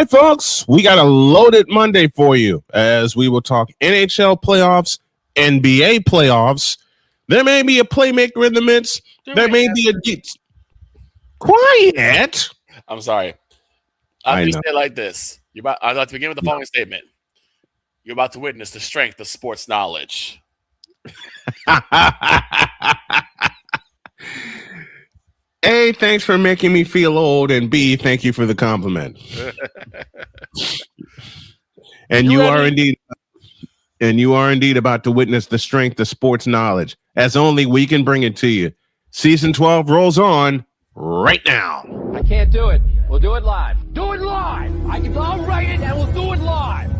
right, folks, we got a loaded Monday for you as we will talk NHL playoffs, NBA playoffs. There may be a playmaker in the midst. There may be a... Quiet. I'm sorry. I'll just say it like this. I'd like to begin with the following statement. You're about to witness the strength of sports knowledge. A, thanks for making me feel old, and B, thank you for the compliment. And you are indeed about to witness the strength of sports knowledge, as only we can bring it to you. Season 12 rolls on right now. I can't do it. We'll do it live. Do it live. I'll write it and we'll do it live.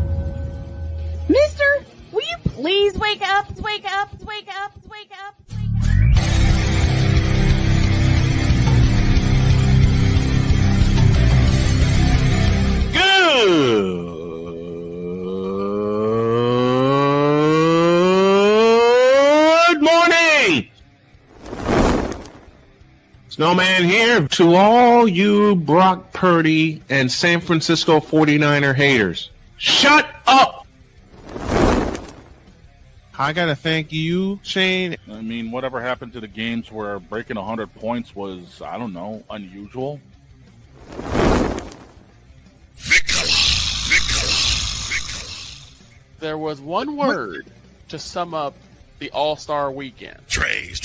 Mister, will you please wake up, wake up, wake up, wake up, wake up? Good morning. Snowman here to all you Brock Purdy and San Francisco 49er haters. Shut up. I got to thank you, Shane. I mean, whatever happened to the games where breaking 100 points was, I don't know, unusual? There was one word to sum up the All-Star weekend. Trays.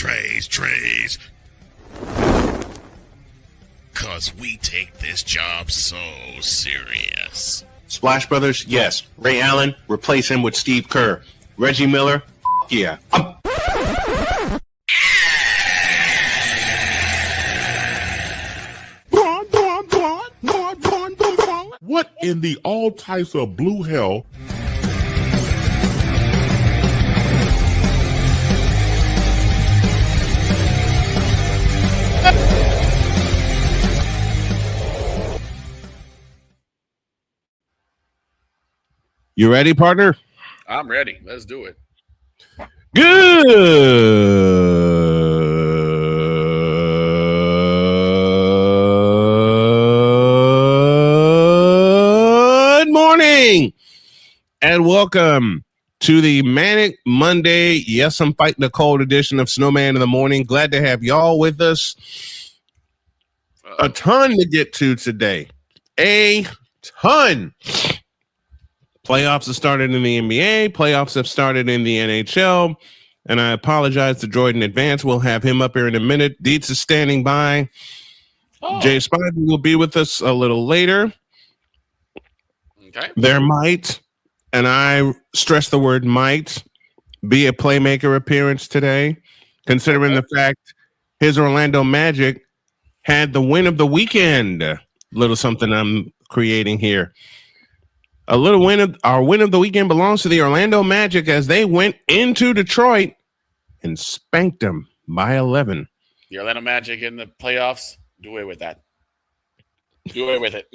Because we take this job so serious. Splash Brothers, yes. Ray Allen, replace him with Steve Kerr. Reggie Miller, yeah. What in the all types of blue hell? You ready, partner? I'm ready. Let's do it. Good morning and welcome to the Manic Monday. Yes, I'm fighting the cold edition of Snowman in the morning. Glad to have y'all with us. A ton to get to today. A ton. Playoffs have started in the NBA. Playoffs have started in the NHL. And I apologize to DROIDD in advance. We'll have him up here in a minute. Dietz is standing by. Jay Spivey will be with us a little later. Okay. There might, and I stress the word might, be a Playmaker appearance today, considering the fact his Orlando Magic had the win of the weekend. Little something I'm creating here. A little win of the weekend belongs to the Orlando Magic as they went into Detroit and spanked them by 11. The Orlando Magic in the playoffs. Do away with that. Do away with it.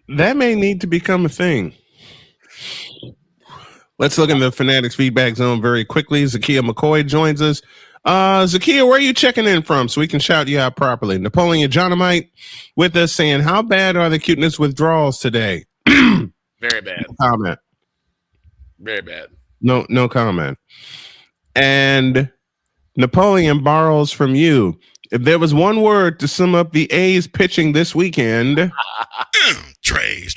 That may need to become a thing. Let's look in the Fanatics feedback zone very quickly. Zakia McCoy joins us. Zakia, where are you checking in from so we can shout you out properly? Napoleon Johnamite with us saying, how bad are the cuteness withdrawals today? Very bad. No comment. Very bad. No comment. And Napoleon borrows from you. If there was one word to sum up the A's pitching this weekend... Trays.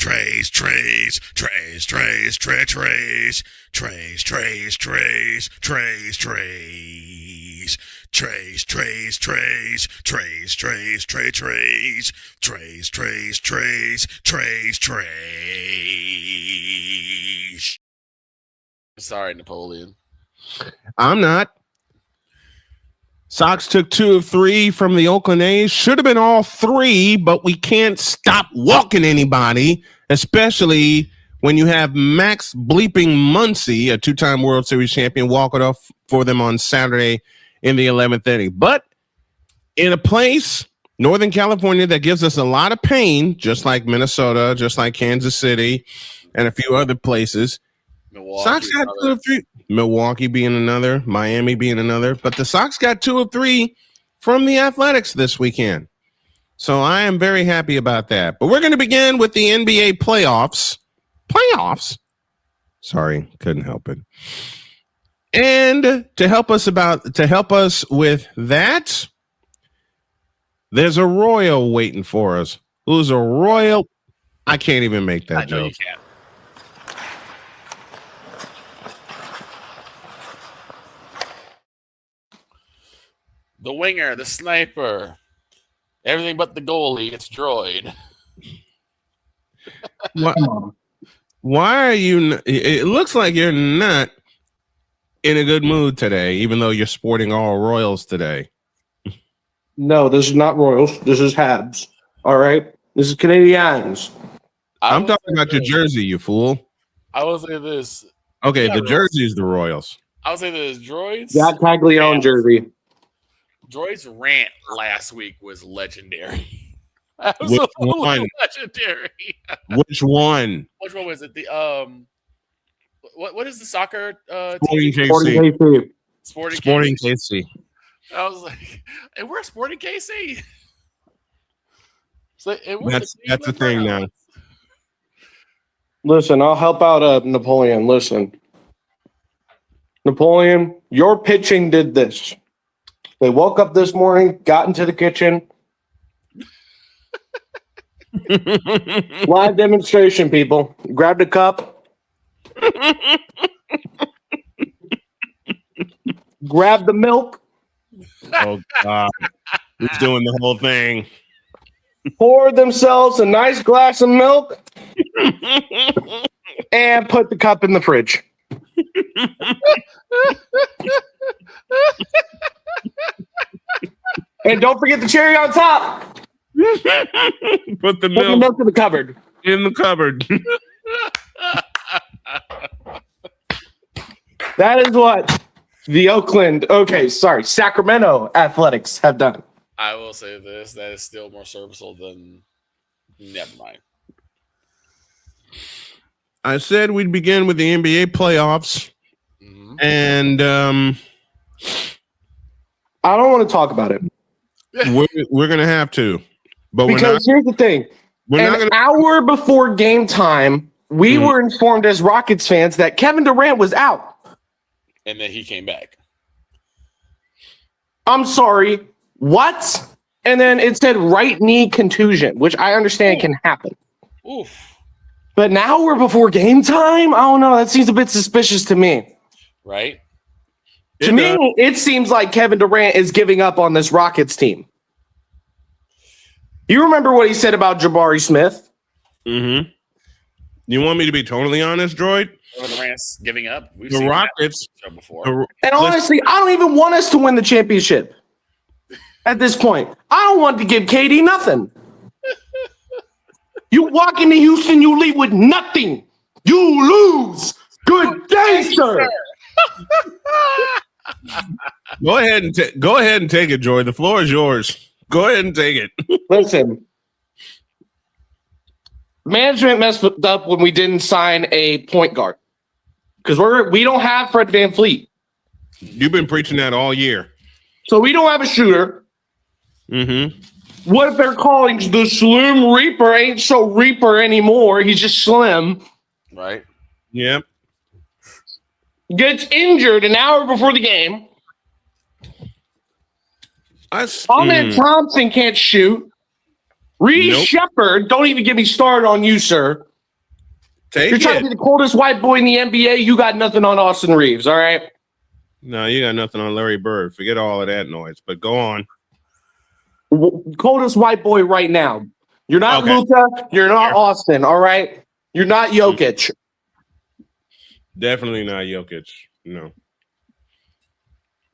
Sorry, Napoleon. I'm not. Sox took 2 of 3 from the Oakland A's. Should have been all 3, but we can't stop walking anybody, especially when you have Max bleeping Muncy, a 2-time World Series champion, walk it off for them on Saturday in the 11th inning. But in a place, Northern California, that gives us a lot of pain, just like Minnesota, just like Kansas City, and a few other places, Milwaukee, Sox had 2 of 3. Milwaukee being another, Miami being another. But the Sox got 2 of 3 from the Athletics this weekend. So I am very happy about that. But we're going to begin with the NBA playoffs. Sorry, couldn't help it. And to help us with that, there's a royal waiting for us. Who's a royal? I can't even make that joke. You can't. The winger, the sniper, everything but the goalie. It's DROIDD. Why are you? It looks like you're not in a good mood today, even though you're sporting all Royals today. No, this is not Royals. This is Habs. All right? This is Canadians. I'm talking about your jersey, you fool. I will say this. Okay, the jersey is the Royals. I would say this. DROIDD's Jack Caglione jersey. DROIDD's rant last week was legendary. Which one? Legendary. Which one? Which one was it? The what is the soccer Sporting team? KC. Sporting KC. I was like, and we're Sporting KC. So that's the thing now. Listen, I'll help out Napoleon. Listen. Napoleon, your pitching did this. They woke up this morning, got into the kitchen. Live demonstration, people. Grabbed a cup. Grabbed the milk. Oh, God. He's doing the whole thing. Poured themselves a nice glass of milk and put the cup in the fridge. And don't forget the cherry on top. Put the milk in the cupboard. In the cupboard. That is what the Sacramento Athletics have done. I will say this: that is still more serviceable than. Never mind. I said we'd begin with the NBA playoffs, and I don't want to talk about it. We're gonna have to, but because here's the thing: an hour before game time, we were informed as Rockets fans that Kevin Durant was out, and then he came back. I'm sorry, what? And then it said right knee contusion, which I understand can happen. Oof. But now we're before game time? I don't know. That seems a bit suspicious to me. Right? To me, it seems like Kevin Durant is giving up on this Rockets team. You remember what he said about Jabari Smith? Mm-hmm. You want me to be totally honest, DROIDD? Kevin Durant's giving up. We've the seen Rockets that before. And honestly, I don't even want us to win the championship at this point. I don't want to give KD nothing. You walk into Houston, you leave with nothing. You lose. Good day, sir. Go ahead and take it, DROIDD. The floor is yours. Go ahead and take it. Listen, management messed up when we didn't sign a point guard because we don't have Fred VanVleet. You've been preaching that all year. So we don't have a shooter. Mm-hmm. What if they're calling the Slim Reaper ain't so Reaper anymore? He's just slim. Right. Yep. Gets injured an hour before the game. Ahmed Thompson can't shoot. Reed Shepard, don't even get me started on you, sir. You're trying to be the coldest white boy in the NBA. You got nothing on Austin Reeves, all right? No, you got nothing on Larry Bird. Forget all of that noise, but go on. Coldest white boy right now. You're not Luka. You're not Austin, all right? You're not Jokic. Definitely not Jokic. No.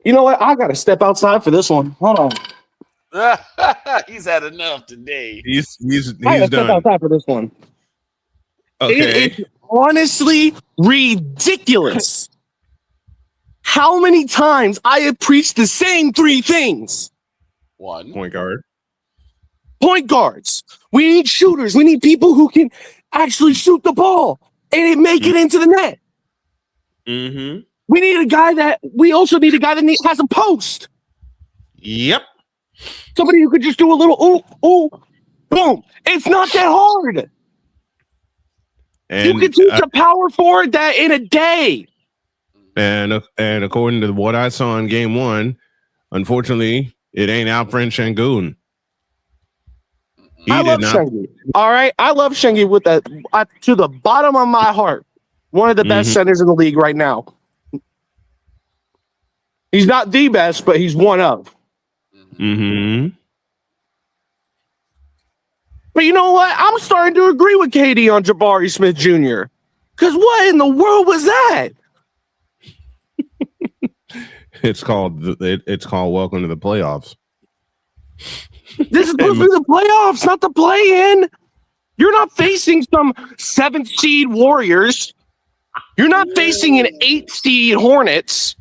You know what? I got to step outside for this one. Hold on. He's had enough today. He's I got to done. step outside for this one. Okay. It is honestly ridiculous how many times I have preached the same three things. One. Point guard. Point guards. We need shooters. We need people who can actually shoot the ball and make it into the net. Mm-hmm. We also need a guy that has a post. Yep. Somebody who could just do a little ooh, boom. It's not that hard. And you can teach a power forward that in a day. And according to what I saw in game 1, unfortunately, it ain't Alfred Şengün. I love Şengün. All right, I love Şengün with that to the bottom of my heart. One of the best centers in the league right now. He's not the best, but he's one of. Mm-hmm. But you know what? I'm starting to agree with KD on Jabari Smith Jr. Because what in the world was that? It's called Welcome to the Playoffs. This is supposed to be the playoffs, not the play-in. You're not facing some 7th seed Warriors. You're not facing an 8th seed Hornets.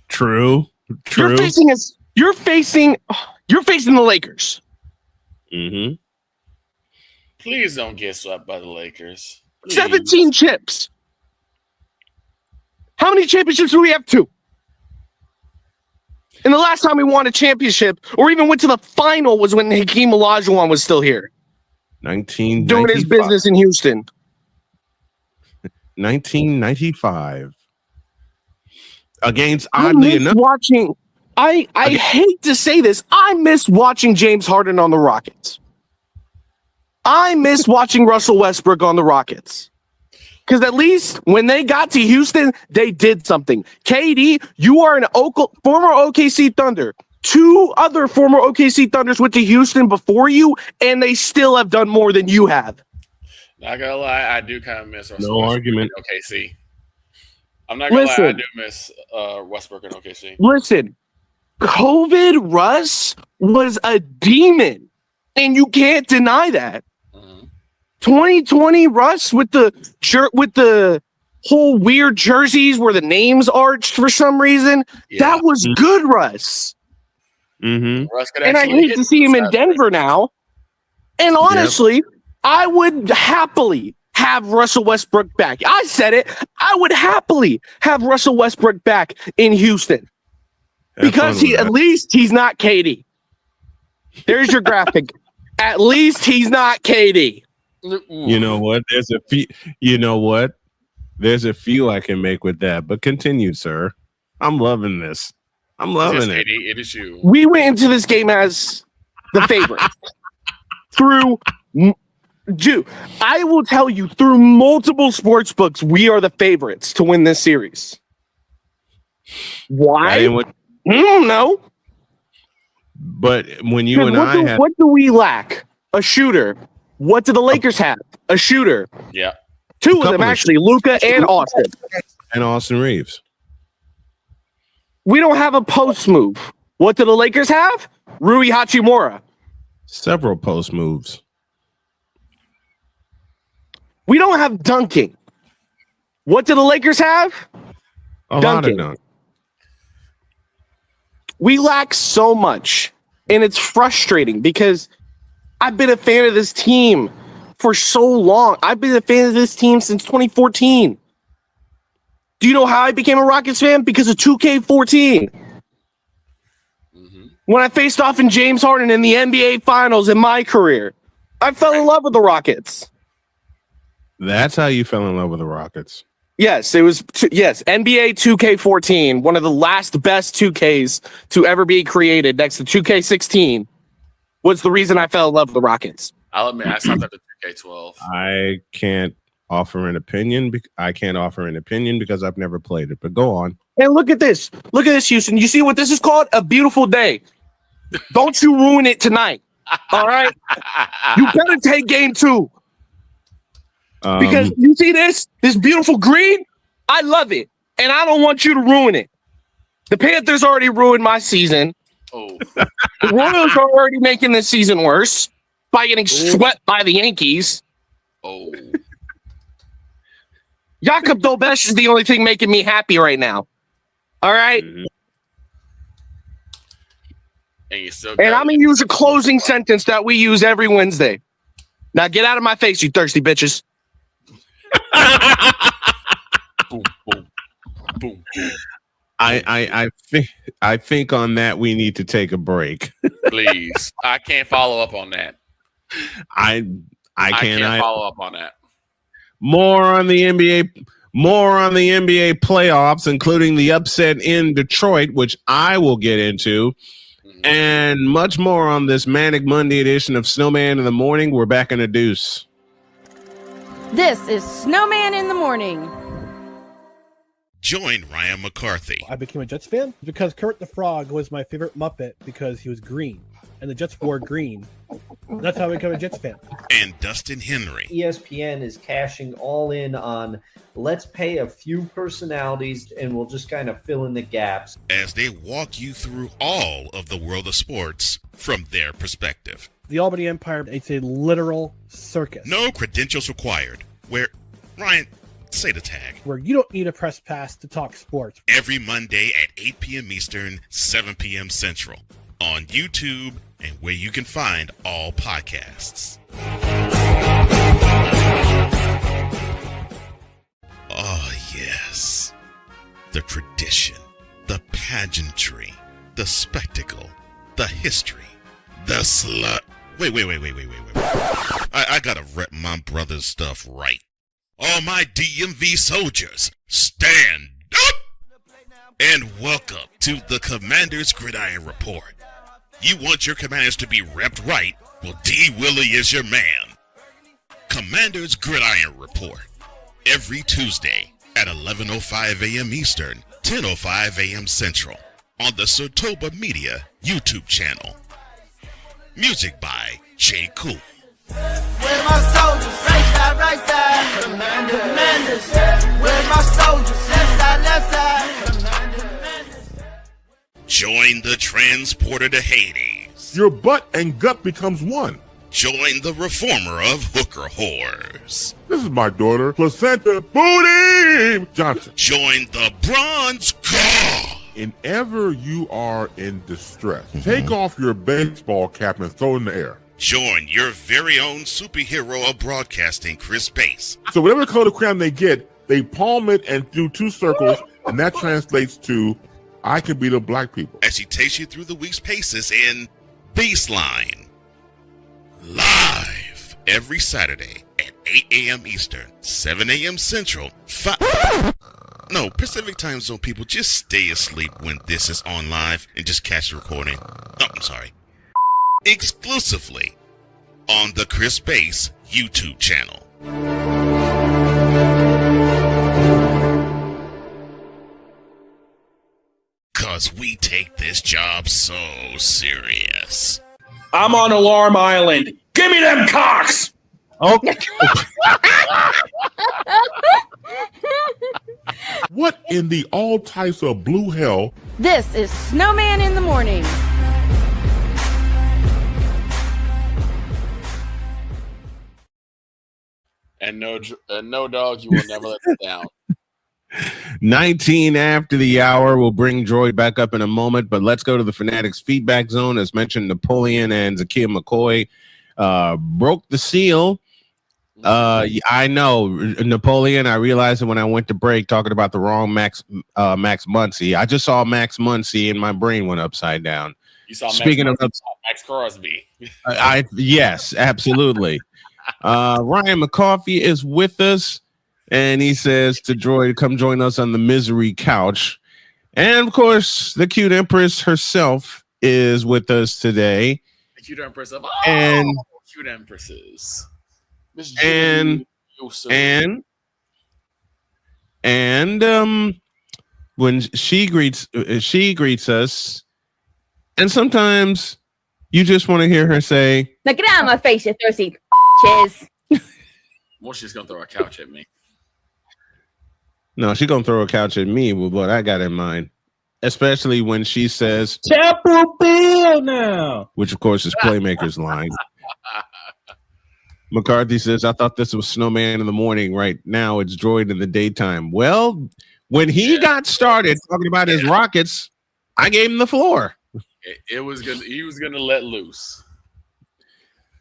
True. You're facing the Lakers. Mm-hmm. Please don't get swept by the Lakers. Please. 17 chips. How many championships do we have? 2. And the last time we won a championship or even went to the final was when Hakeem Olajuwon was still here. 1995. Doing his business in Houston. 1995. Against, oddly enough. I hate to say this. I miss watching James Harden on the Rockets. I miss watching Russell Westbrook on the Rockets. Because at least when they got to Houston, they did something. KD, you are former OKC Thunder. 2 other former OKC Thunders went to Houston before you, and they still have done more than you have. Not gonna lie, I do kind of miss Russell No Westbrook argument. in OKC. I'm not gonna lie, I do miss Westbrook in OKC. Listen, COVID Russ was a demon, and you can't deny that. 2020 Russ with the whole weird jerseys where the names arched for some reason. Yeah. That was good Russ. Mm-hmm. And I hate to see him in Denver now. And honestly, I would happily have Russell Westbrook back. I said it. I would happily have Russell Westbrook back in Houston. Because at least he's not KD. There's your graphic. At least he's not KD. You know what? There's a few. You know what? There's a few I can make with that. But continue, sir. I'm loving this. I'm loving it. It is you. We went into this game as the favorite. I will tell you, through multiple sports books, we are the favorites to win this series. Why? I don't know. But when you and I have, what do we lack? A shooter. What do the Lakers have? A shooter. Yeah. 2 of them, actually, Luka and Austin. And Austin Reeves. We don't have a post move. What do the Lakers have? Rui Hachimura. Several post moves. We don't have dunking. What do the Lakers have? A lot of dunk. We lack so much, and it's frustrating because I've been a fan of this team for so long. I've been a fan of this team since 2014. Do you know how I became a Rockets fan? Because of 2K14. When I faced off in James Harden in the NBA Finals in my career, I fell in love with the Rockets. That's how you fell in love with the Rockets. Yes, it was. NBA 2K14, one of the last best 2Ks to ever be created, next to 2K16, was the reason I fell in love with the Rockets. I'll admit, I stopped at the 2K12. I can't offer an opinion. I can't offer an opinion because I've never played it. But go on. And look at this. Look at this, Houston. You see what this is called? A beautiful day. Don't you ruin it tonight. All right? You better take game 2. Because you see this beautiful green? I love it. And I don't want you to ruin it. The Panthers already ruined my season. Oh. The Royals are already making this season worse by getting swept by the Yankees. Oh. Jakob Dobesh is the only thing making me happy right now. All right? Mm-hmm. And I'm going to use a closing sentence that we use every Wednesday. Now get out of my face, you thirsty bitches. Boom, boom. Boom, boom. I think on that we need to take a break. Please. I can't follow up on that. I can't follow up on that. More on the NBA playoffs, including the upset in Detroit, which I will get into, and much more on this Manic Monday edition of Snowman in the Morning. We're back in a deuce. This is Snowman in the Morning. Join Ryan McCarthy. I became a Jets fan because Kermit the Frog was my favorite Muppet because he was green, and the Jets wore green. That's how I became a Jets fan. And Dustin Henry. ESPN is cashing all in on let's pay a few personalities and we'll just kind of fill in the gaps. As they walk you through all of the world of sports from their perspective. The Albany Empire, it's a literal circus. No credentials required. Where, Ryan, say the tag. Where you don't need a press pass to talk sports. Every Monday at 8 p.m. Eastern, 7 p.m. Central. On YouTube and where you can find all podcasts. Oh, yes. The tradition, the pageantry, the spectacle, the history, the slut. Wait. I gotta rep my brother's stuff right. All my DMV soldiers, stand up! And welcome to the Commander's Gridiron Report. You want your commanders to be repped right? Well, D. Willie is your man. Commander's Gridiron Report. Every Tuesday at 11:05 a.m. Eastern, 10:05 a.m. Central. On the Sotoba Media YouTube channel. Music by J. Cool. Where my soldiers? Right side. Commanders. Where my soldiers? Left side. Join the transporter to Hades. Your butt and gut becomes one. Join the reformer of hooker whores. This is my daughter, Placenta Booty Johnson. Join the bronze car. Whenever you are in distress, take off your baseball cap and throw it in the air. Join your very own superhero of broadcasting, Chris Bass. So whatever color crayon they get, they palm it and do two circles, and that translates to I can beat up black people. As he takes you through the week's paces in Baseline. Live every Saturday at 8 a.m. Eastern, 7 a.m. Central, Pacific Time Zone people, just stay asleep when this is on live and just catch the recording. Oh, I'm sorry. Exclusively on the Chris Bass YouTube channel. Cause we take this job so serious. I'm on Alarm Island. Give me them cocks! Okay. What in the all types of blue hell? This is Snowman in the Morning. And no dog, you will never let us down. 19 after the hour. We'll bring Droid back up in a moment, but let's go to the Fanatics feedback zone. As mentioned, Napoleon and Zakia McCoy broke the seal. I know, Napoleon. I realized it when I went to break talking about the wrong Max Muncy. I just saw Max Muncy and my brain went upside down. You saw Speaking of Max Crosby. Yes, absolutely. Ryan McCarthy is with us, and he says to Droid, come join us on the misery couch. And of course, the cute Empress herself is with us today. The cute Empress of cute Empresses. And when she greets us, and sometimes you just want to hear her say, "Now get out of my face, you thirsty cheers." Well, she's gonna throw a couch at me. No, she's gonna throw a couch at me with what I got in mind. Especially when she says Chapel Bill now, which of course is Playmaker's line. McCarthy says, I thought this was Snowman in the morning. Right now it's Droid in the daytime. Well, when he got started talking about his Rockets, I gave him the floor. He was gonna let loose.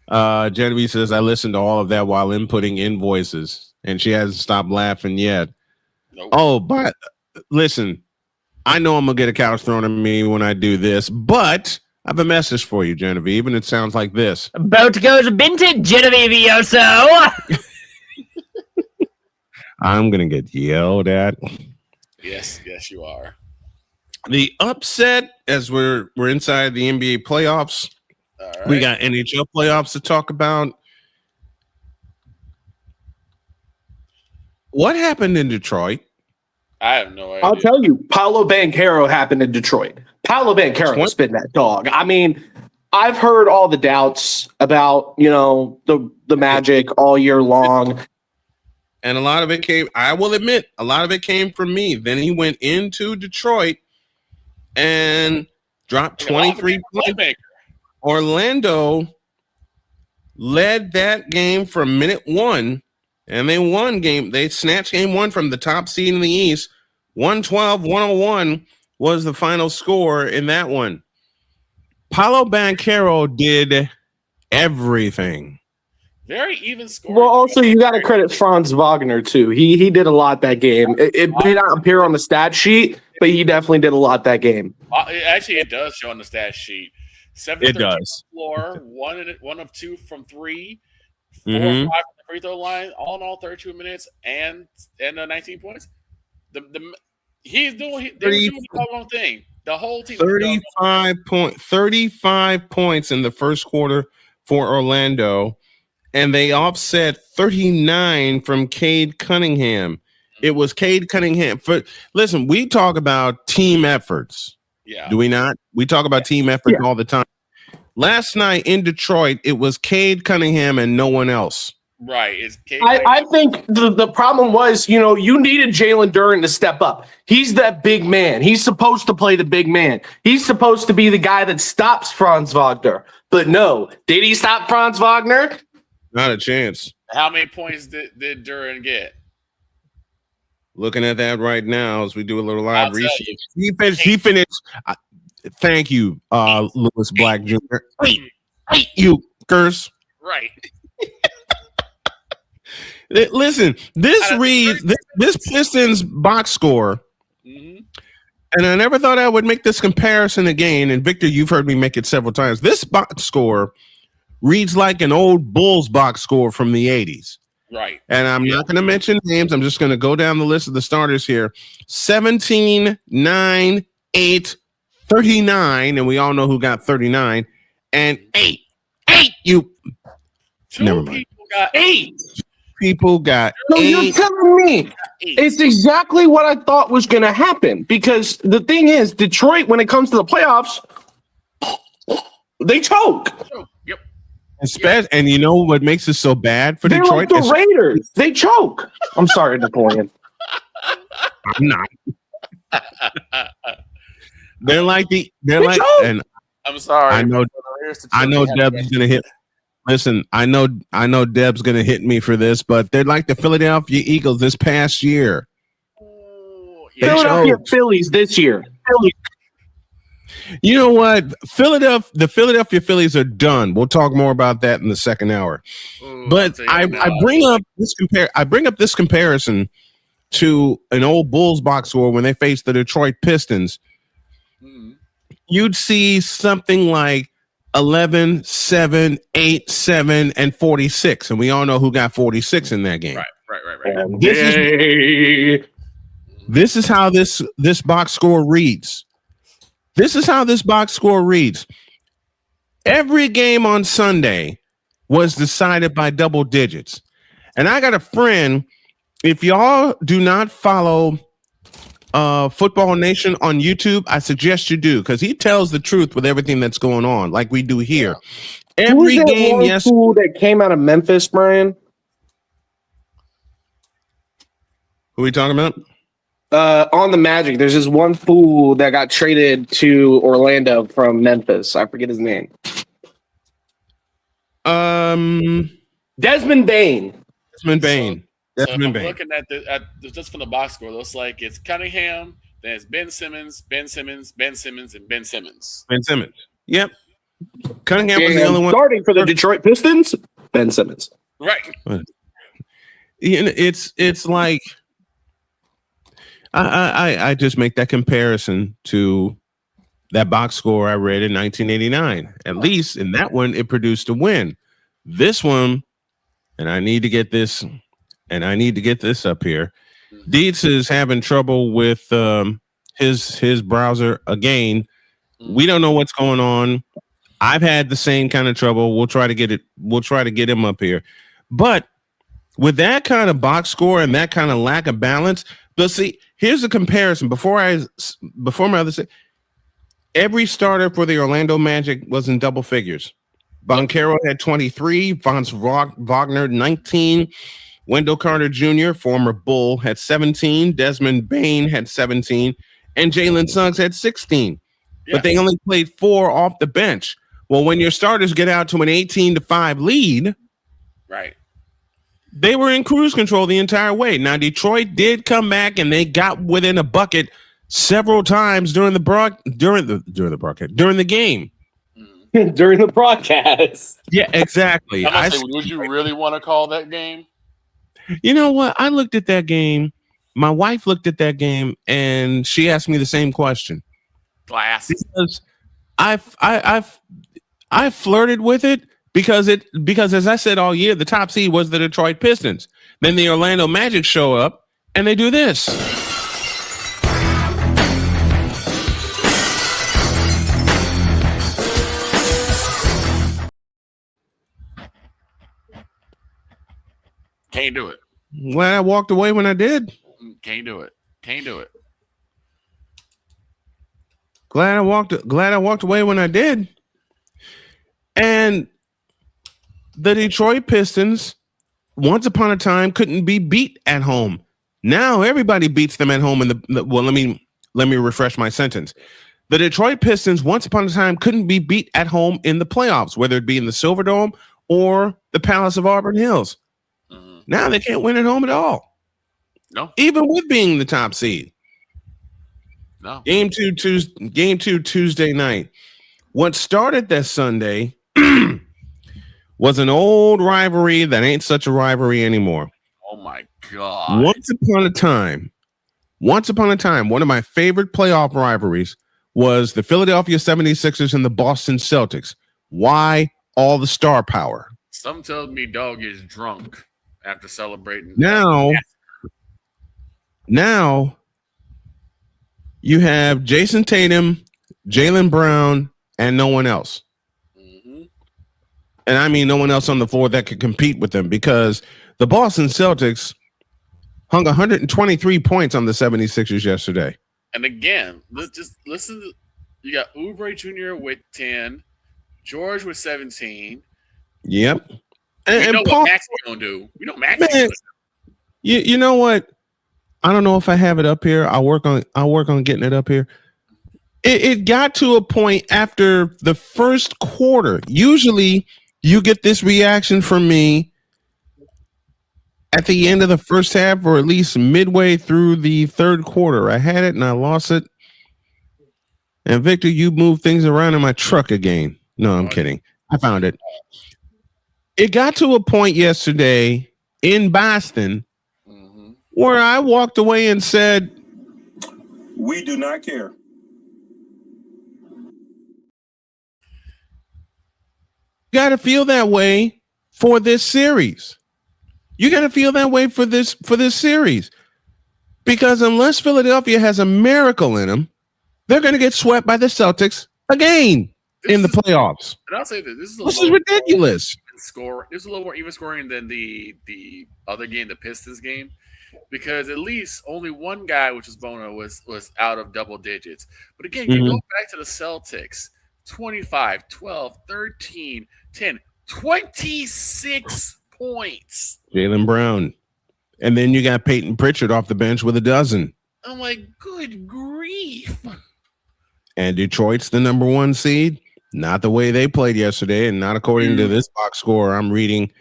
Genevieve says, I listened to all of that while inputting invoices, and she hasn't stopped laughing yet. Nope. Oh, listen, I know I'm going to get a couch thrown at me when I do this, but I have a message for you, Genevieve, and it sounds like this. Boat goes vintage, Genevieve-oso. I'm going to get yelled at. Yes, you are. The upset, as we're inside the NBA playoffs, right. We got NHL playoffs to talk about. What happened in Detroit? I have no idea. I'll tell you, Paolo Banchero happened in Detroit. Paolo Banchero spit that dog. I mean, I've heard all the doubts about, the Magic all year long. And a lot of it came, I will admit, a lot of it came from me. Then he went into Detroit and dropped 23 points. Orlando led that game from minute one, and they won game. They snatched game one from the top seed in the East. 112-101 was the final score in that one. Paolo Banchero did everything. Very even score. Well, also, you got to credit Franz Wagner, too. He did a lot that game. It may not appear on the stat sheet, but he definitely did a lot that game. Actually, it does show on the stat sheet. 7 it does. Floor, one of 2 from 3, 4 or 5 from the free throw line, all in all 32 minutes and 19 points. He's doing the wrong thing. The whole team. 35 points in the first quarter for Orlando, and they offset 39 from Cade Cunningham. It was Cade Cunningham. Listen, we talk about team efforts. Yeah. Do we not? We talk about team effort all the time. Last night in Detroit, it was Cade Cunningham and no one else. Right. It's Cade. I think the problem was, you needed Jalen Duren to step up. He's that big man. He's supposed to play the big man. He's supposed to be the guy that stops Franz Wagner. But no, did he stop Franz Wagner? Not a chance. How many points did Duren get? Looking at that right now as we do a little live research. He finished. Thank you, Lewis Black Jr. Hey, you curse. Right. Listen, this reads this Pistons box score, and I never thought I would make this comparison again. And Victor, you've heard me make it several times. This box score reads like an old Bulls box score from the 80s. Right. And I'm not going to mention names. I'm just going to go down the list of the starters here. 17, 9, 8, 39. And we all know who got 39. And 8. You. Never mind. People got 8. People got so 8. You're telling me it's exactly what I thought was going to happen. Because the thing is, Detroit, when it comes to the playoffs, they choke. Yep. And you know what makes it so bad for Detroit? Like the Raiders. They choke. I'm sorry, Napoleon. I'm not. They're like, and I'm sorry. I know Deb's gonna hit. Listen, I know Deb's gonna hit me for this, but they're like the Philadelphia Eagles this past year. Philadelphia Phillies this year. You know what? The Philadelphia Phillies are done. We'll talk more about that in the second hour. But I bring up this comparison to an old Bulls box score when they faced the Detroit Pistons. You'd see something like 11, 7, 8, 7, and 46. And we all know who got 46 in that game. Right. This is how this box score reads. This is how this box score reads. Every game on Sunday was decided by double digits. And I got a friend, if y'all do not follow Football Nation on YouTube, I suggest you do, because he tells the truth with everything that's going on, like we do here. Every game, yes. Fool that came out of Memphis, Brian? Who are we talking about? On the Magic, there's this one fool that got traded to Orlando from Memphis. I forget his name. Desmond Bain. Desmond Bain. So if I'm looking at just from the box score, it looks like it's Cunningham, then it's Ben Simmons, and Ben Simmons. Ben Simmons. Yep. Cunningham was the only one starting for the Detroit Pistons. Ben Simmons. Right. It's like, I just make that comparison to that box score I read in 1989. At least in that one, it produced a win. This one, and I need to get this up here. Deeds is having trouble with his browser again. We don't know what's going on. I've had the same kind of trouble. We'll try to get him up here. But with that kind of box score and that kind of lack of balance, but see, here's a comparison. Before my other say, every starter for the Orlando Magic was in double figures. Boncaro had 23, Franz Wagner 19, Wendell Carter Jr., former Bull, had 17, Desmond Bain had 17, and Jalen Suggs had 16. But they only played 4 off the bench. Well, when your starters get out to an 18-5 lead, right, they were in cruise control the entire way. Now, Detroit did come back and they got within a bucket several times during the game. During the broadcast. Yeah, exactly. Would you really want to call that game? You know what? I looked at that game. My wife looked at that game and she asked me the same question. Glass. Because I flirted with it because as I said all year, the top seed was the Detroit Pistons. Then the Orlando Magic show up and they do this. Can't do it. Glad I walked away when I did. Can't do it. Glad I walked away when I did. And the Detroit Pistons, once upon a time, couldn't be beat at home. Now everybody beats them at home well, let me refresh my sentence. The Detroit Pistons, once upon a time, couldn't be beat at home in the playoffs, whether it be in the Silverdome or the Palace of Auburn Hills. Now they can't win at home at all. No. Even with being the top seed. No. Game two Tuesday night. What started that Sunday was an old rivalry that ain't such a rivalry anymore. Oh my God. Once upon a time, one of my favorite playoff rivalries was the Philadelphia 76ers and the Boston Celtics. Why all the star power? Some tells me dog is drunk after celebrating. Now you have Jason Tatum, Jaylen Brown, and no one else. And I mean no one else on the floor that could compete with them, because the Boston Celtics hung 123 points on the 76ers yesterday. And again, let's just listen. You got Oubre Jr. with 10, George with 17. Yep. We know what Max is going to do. We know Max is going to do. You know what? I don't know if I have it up here. I'll work on getting it up here. It got to a point after the first quarter. Usually you get this reaction from me at the end of the first half, or at least midway through the third quarter. I had it and I lost it. And Victor, you moved things around in my truck again. No, I'm kidding. I found it. It got to a point yesterday in Boston where I walked away and said, "We do not care." You got to feel that way for this series. You got to feel that way for this series, because unless Philadelphia has a miracle in them, they're going to get swept by the Celtics again in the playoffs. And I'll say that this is ridiculous. This is a little more even scoring than the other game, the Pistons game, because at least only one guy, which is Bono, was out of double digits. But again, you go back to the Celtics, 25, 12, 13, 10, 26 points. Jaylen Brown. And then you got Peyton Pritchard off the bench with a dozen. I'm like, good grief. And Detroit's the number 1 seed. Not the way they played yesterday, and not according to this box score I'm reading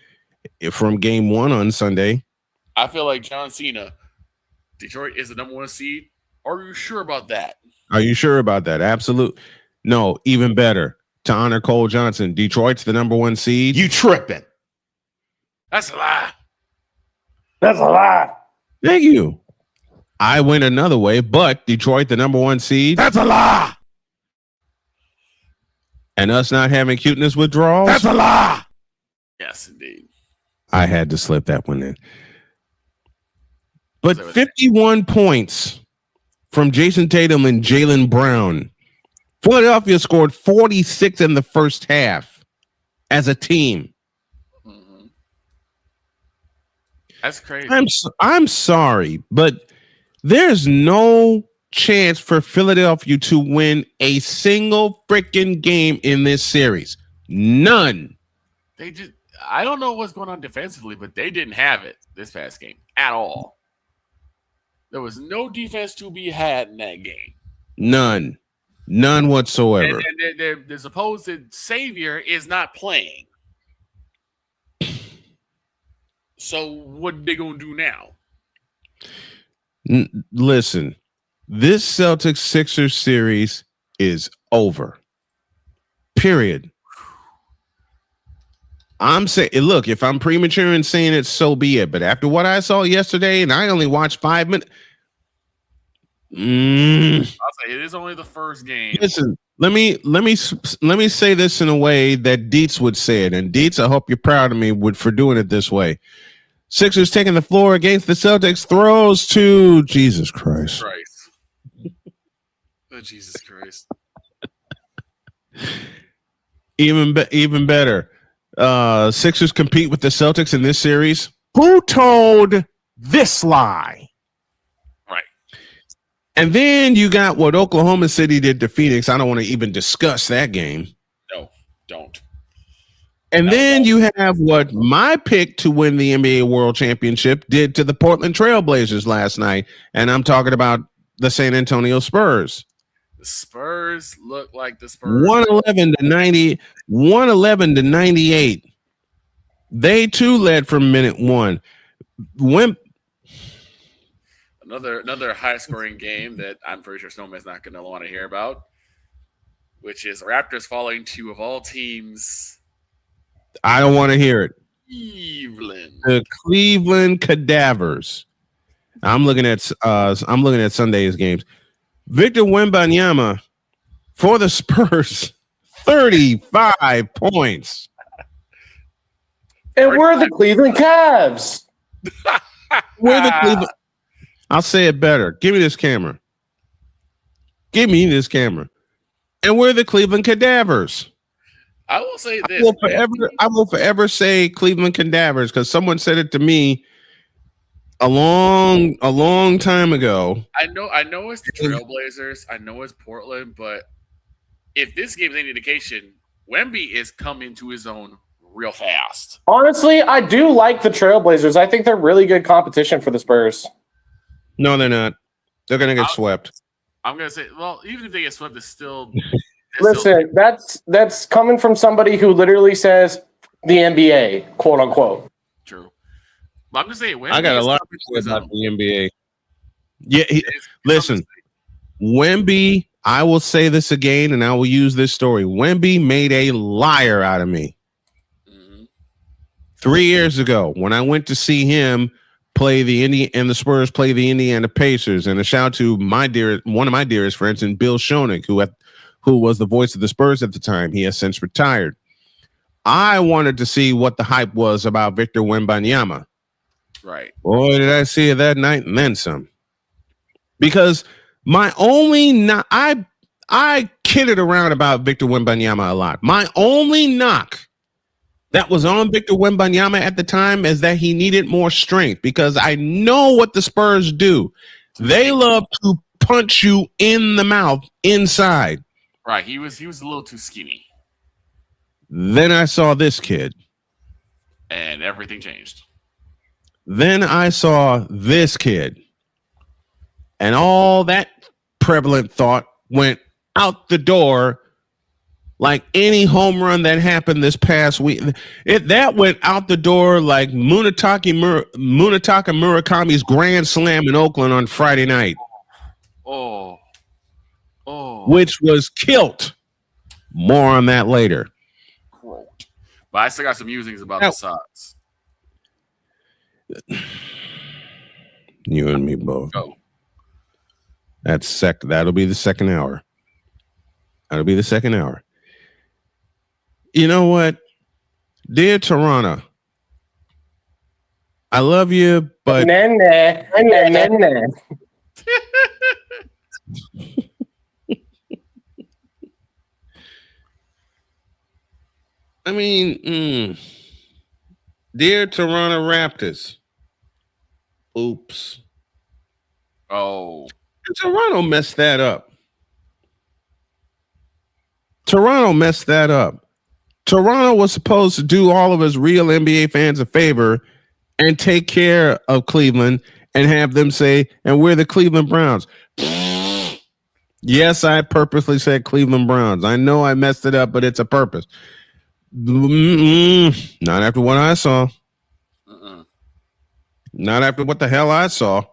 from game 1 on Sunday. I feel like John Cena, Detroit is the number 1 seed. Are you sure about that? Are you sure about that? Absolutely. No, even better. To honor Cole Johnson, Detroit's the number 1 seed. You tripping. That's a lie. That's a lie. Thank you. I went another way, but Detroit, the number 1 seed. That's a lie. And us not having cuteness withdrawals. That's a lie. Yes, indeed. I had to slip that one in. But 51 points from Jason Tatum and Jaylen Brown. Philadelphia scored 46 in the first half as a team. Mm-hmm. That's crazy. I'm sorry, but there's no chance for Philadelphia to win a single freaking game in this series. None. I don't know what's going on defensively, but they didn't have it this past game at all. There was no defense to be had in that game. None whatsoever. And the supposed savior is not playing. So what they gonna do now? Listen, this Celtics Sixers series is over. Period. I'm saying, look, if I'm premature in saying it, so be it. But after what I saw yesterday, and I only watched 5 minutes. I'll say it is only the first game. Listen, let me say this in a way that Dietz would say it. And Dietz, I hope you're proud of me for doing it this way. Sixers taking the floor against the Celtics, throws to Jesus Christ. Oh, Jesus Christ. Even better. Sixers compete with the Celtics in this series. Who told this lie? Right. And then you got what Oklahoma City did to Phoenix. I don't want to even discuss that game. No, don't. And then you have what my pick to win the NBA World Championship did to the Portland Trail Blazers last night. And I'm talking about the San Antonio Spurs. The Spurs look like the Spurs. 111 to 98. They too led from minute one. Another high scoring game that I'm pretty sure Snowman's not going to want to hear about, which is Raptors falling to, of all teams, I don't want to hear it. Cleveland. The Cleveland Cadavers. I'm looking at Sunday's games. Victor Wembanyama for the Spurs, 35 points. And we're the Cleveland Cavs. We're the Cleveland. I'll say it better. Give me this camera. Give me this camera. And we're the Cleveland Cadavers. I will say this. I will forever say Cleveland Cadavers because someone said it to me a long time ago. I know it's the Trailblazers. I know it's Portland, but if this game is any indication, Wemby is coming to his own real fast. Honestly, I do like the Trailblazers. I think they're really good competition for the Spurs. No, they're not. They're going to get swept. I'm going to say, well, even if they get swept, it's still... Listen, that's coming from somebody who literally says the NBA, quote unquote. True. But I'm just saying, I got a lot to say about the NBA. Yeah, listen, Wemby, I will say this again, and I will use this story. Wemby made a liar out of me. 3 years ago, when I went to see him play the Spurs play the Indiana Pacers, and a shout out to one of my dearest friends, and Bill Schoenig, who was the voice of the Spurs at the time. He has since retired. I wanted to see what the hype was about Victor Wembanyama. Right. Boy, did I see it that night and then some. Because I kidded around about Victor Wembanyama a lot. My only knock that was on Victor Wembanyama at the time is that he needed more strength, because I know what the Spurs do. They love to punch you in the mouth inside. Right, he was a little too skinny. Then I saw this kid. And everything changed. Then I saw this kid. And all that prevalent thought went out the door like any home run that happened this past week. That went out the door like Munetaka Murakami's grand slam in Oakland on Friday night. Oh. Which was killed. More on that later. Quote. But I still got some musings about the Sox. You and me both. Go. That'll be the second hour. That'll be the second hour. You know what? Dear Toronto, I love you, but I mean, dear Toronto Raptors. Oops. Oh. Toronto messed that up. Toronto was supposed to do all of us real NBA fans a favor and take care of Cleveland and have them say, and we're the Cleveland Browns. Yes, I purposely said Cleveland Browns. I know I messed it up, but it's a purpose. Not after what I saw. Not after what the hell I saw.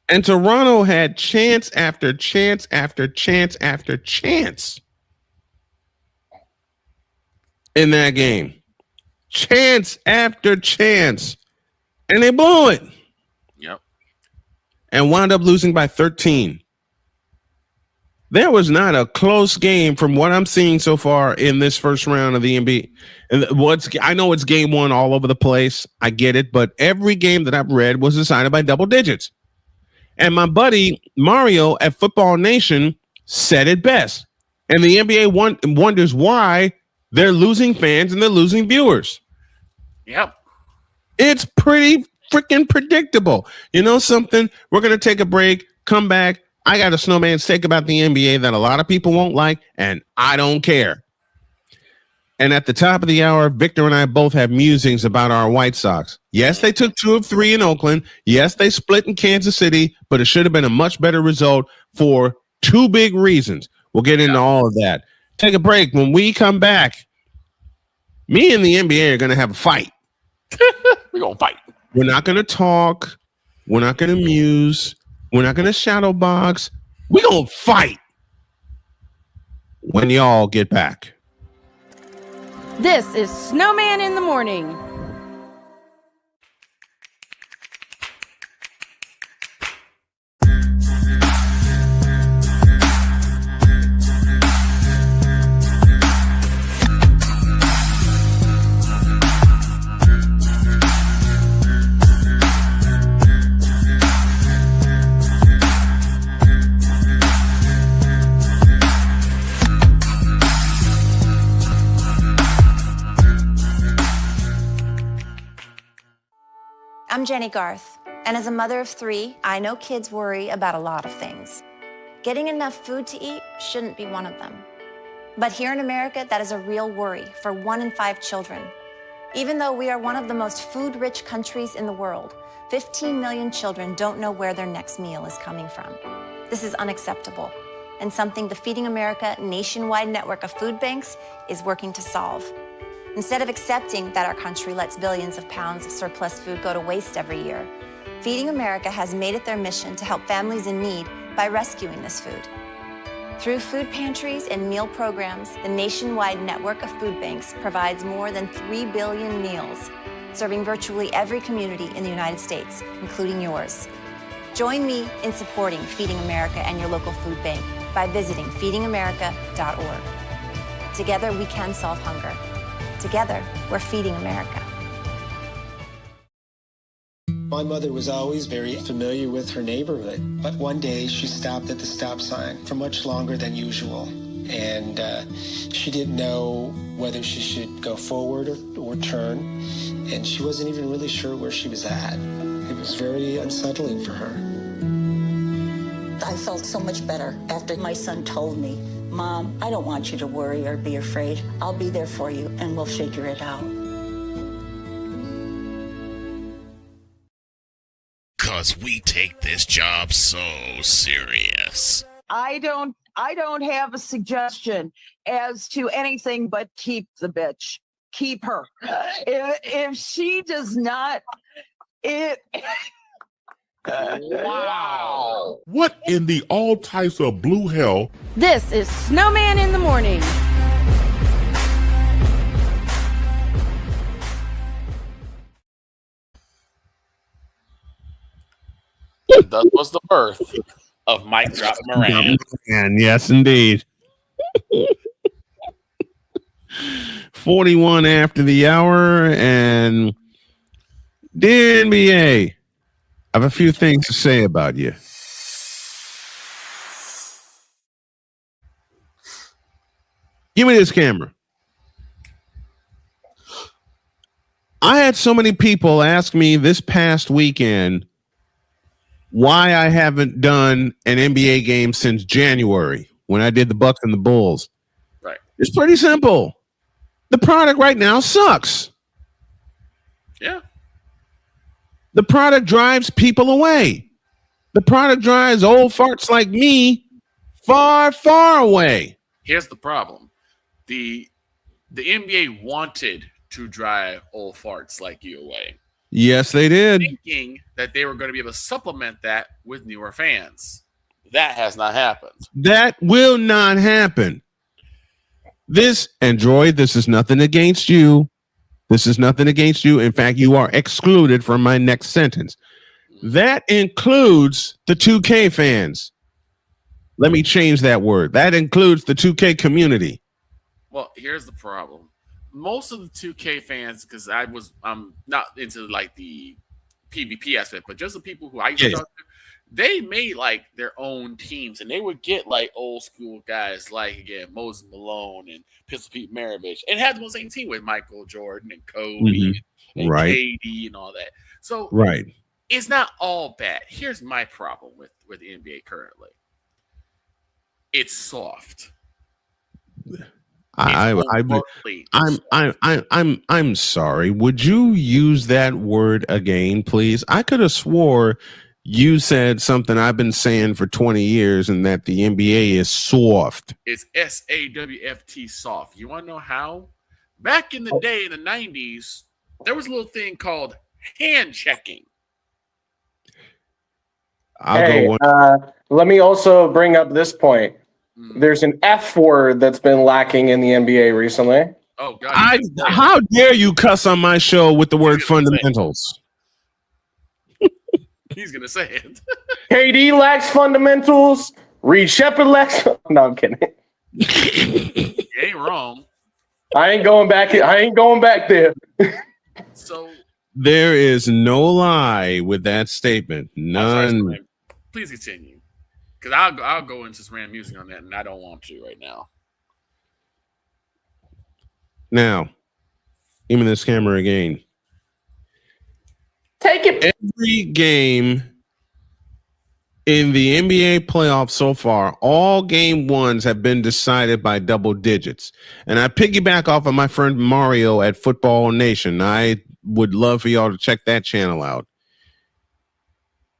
And Toronto had chance after chance after chance after chance in that game. Chance after chance. And they blew it. Yep. And wound up losing by 13. There was not a close game from what I'm seeing so far in this first round of the NBA. And I know it's game one all over the place. I get it. But every game that I've read was decided by double digits. And my buddy Mario at Football Nation said it best. And the NBA wonders why they're losing fans and they're losing viewers. Yep. It's pretty freaking predictable. You know something? We're going to take a break, come back. I got a Snowman take about the NBA that a lot of people won't like, and I don't care. And at the top of the hour, Victor and I both have musings about our White Sox. Yes, they took 2 of 3 in Oakland. Yes, they split in Kansas City, but it should have been a much better result for 2 big reasons. We'll get into all of that. Take a break. When we come back, me and the NBA are going to have a fight. We're going to fight. We're not going to talk. We're not going to muse. We're not going to shadow box. We're going to fight when y'all get back. This is Snowman in the Morning. I'm Jenny Garth, and as a mother of 3, I know kids worry about a lot of things. Getting enough food to eat shouldn't be one of them. But here in America, that is a real worry for 1 in 5 children. Even though we are one of the most food-rich countries in the world, 15 million children don't know where their next meal is coming from. This is unacceptable, and something the Feeding America nationwide network of food banks is working to solve. Instead of accepting that our country lets billions of pounds of surplus food go to waste every year, Feeding America has made it their mission to help families in need by rescuing this food. Through food pantries and meal programs, the nationwide network of food banks provides more than 3 billion meals, serving virtually every community in the United States, including yours. Join me in supporting Feeding America and your local food bank by visiting feedingamerica.org. Together, we can solve hunger. Together, we're feeding America. My mother was always very familiar with her neighborhood, but one day she stopped at the stop sign for much longer than usual, and she didn't know whether she should go forward or turn, and she wasn't even really sure where she was at. It was very unsettling for her. I felt so much better after my son told me, "Mom, I don't want you to worry or be afraid. I'll be there for you and we'll figure it out." 'Cause we take this job so serious. I don't have a suggestion as to anything but keep the bitch. Keep her. If she does not Wow. What in the all types of blue hell? This is Snowman in the Morning. That was the birth of Mike Drop Moran. And yes, indeed. 41 after the hour, and dear NBA, I have a few things to say about you. Give me this camera. I had so many people ask me this past weekend why I haven't done an NBA game since January when I did the Bucks and the Bulls. Right. It's pretty simple. The product right now sucks. Yeah. The product drives people away. The product drives old farts like me far, far away. Here's the problem. The NBA wanted to drive old farts like you away. Yes, they did. Thinking that they were going to be able to supplement that with newer fans. That has not happened. That will not happen. This, and DROIDD, this is nothing against you. This is nothing against you. In fact, you are excluded from my next sentence. That includes the 2K fans. Let me change that word. That includes the 2K community. Well, here's the problem. Most of the 2K fans, because I'm not into like the PvP aspect, but just the people who I used to talk to, they made like their own teams, and they would get like old school guys like again Moses Malone and Pistol Pete Maravich, and had the same team with Michael Jordan and Kobe and Right. KD and all that. So Right. it's not all bad. Here's my problem with the NBA currently. It's soft. I'm sorry. Would you use that word again, please? I could have swore you said something I've been saying for 20 years, and that the NBA is soft. It's SAWFT soft. You want to know how? Back in the day in the 90s, there was a little thing called hand checking. Let me also bring up this point. There's an F word that's been lacking in the NBA recently. Oh God! How dare you cuss on my show with the word fundamentals? He's gonna say it. KD lacks fundamentals. Reed Shepard lacks. No, I'm kidding. You ain't wrong. I ain't going back there. So there is no lie with that statement. None. Please continue, because I'll go into some random music on that, and I don't want to right now. Now, give me this camera again. Take it. Every game in the NBA playoffs so far, all game ones have been decided by double digits. And I piggyback off of my friend Mario at Football Nation. I would love for y'all to check that channel out.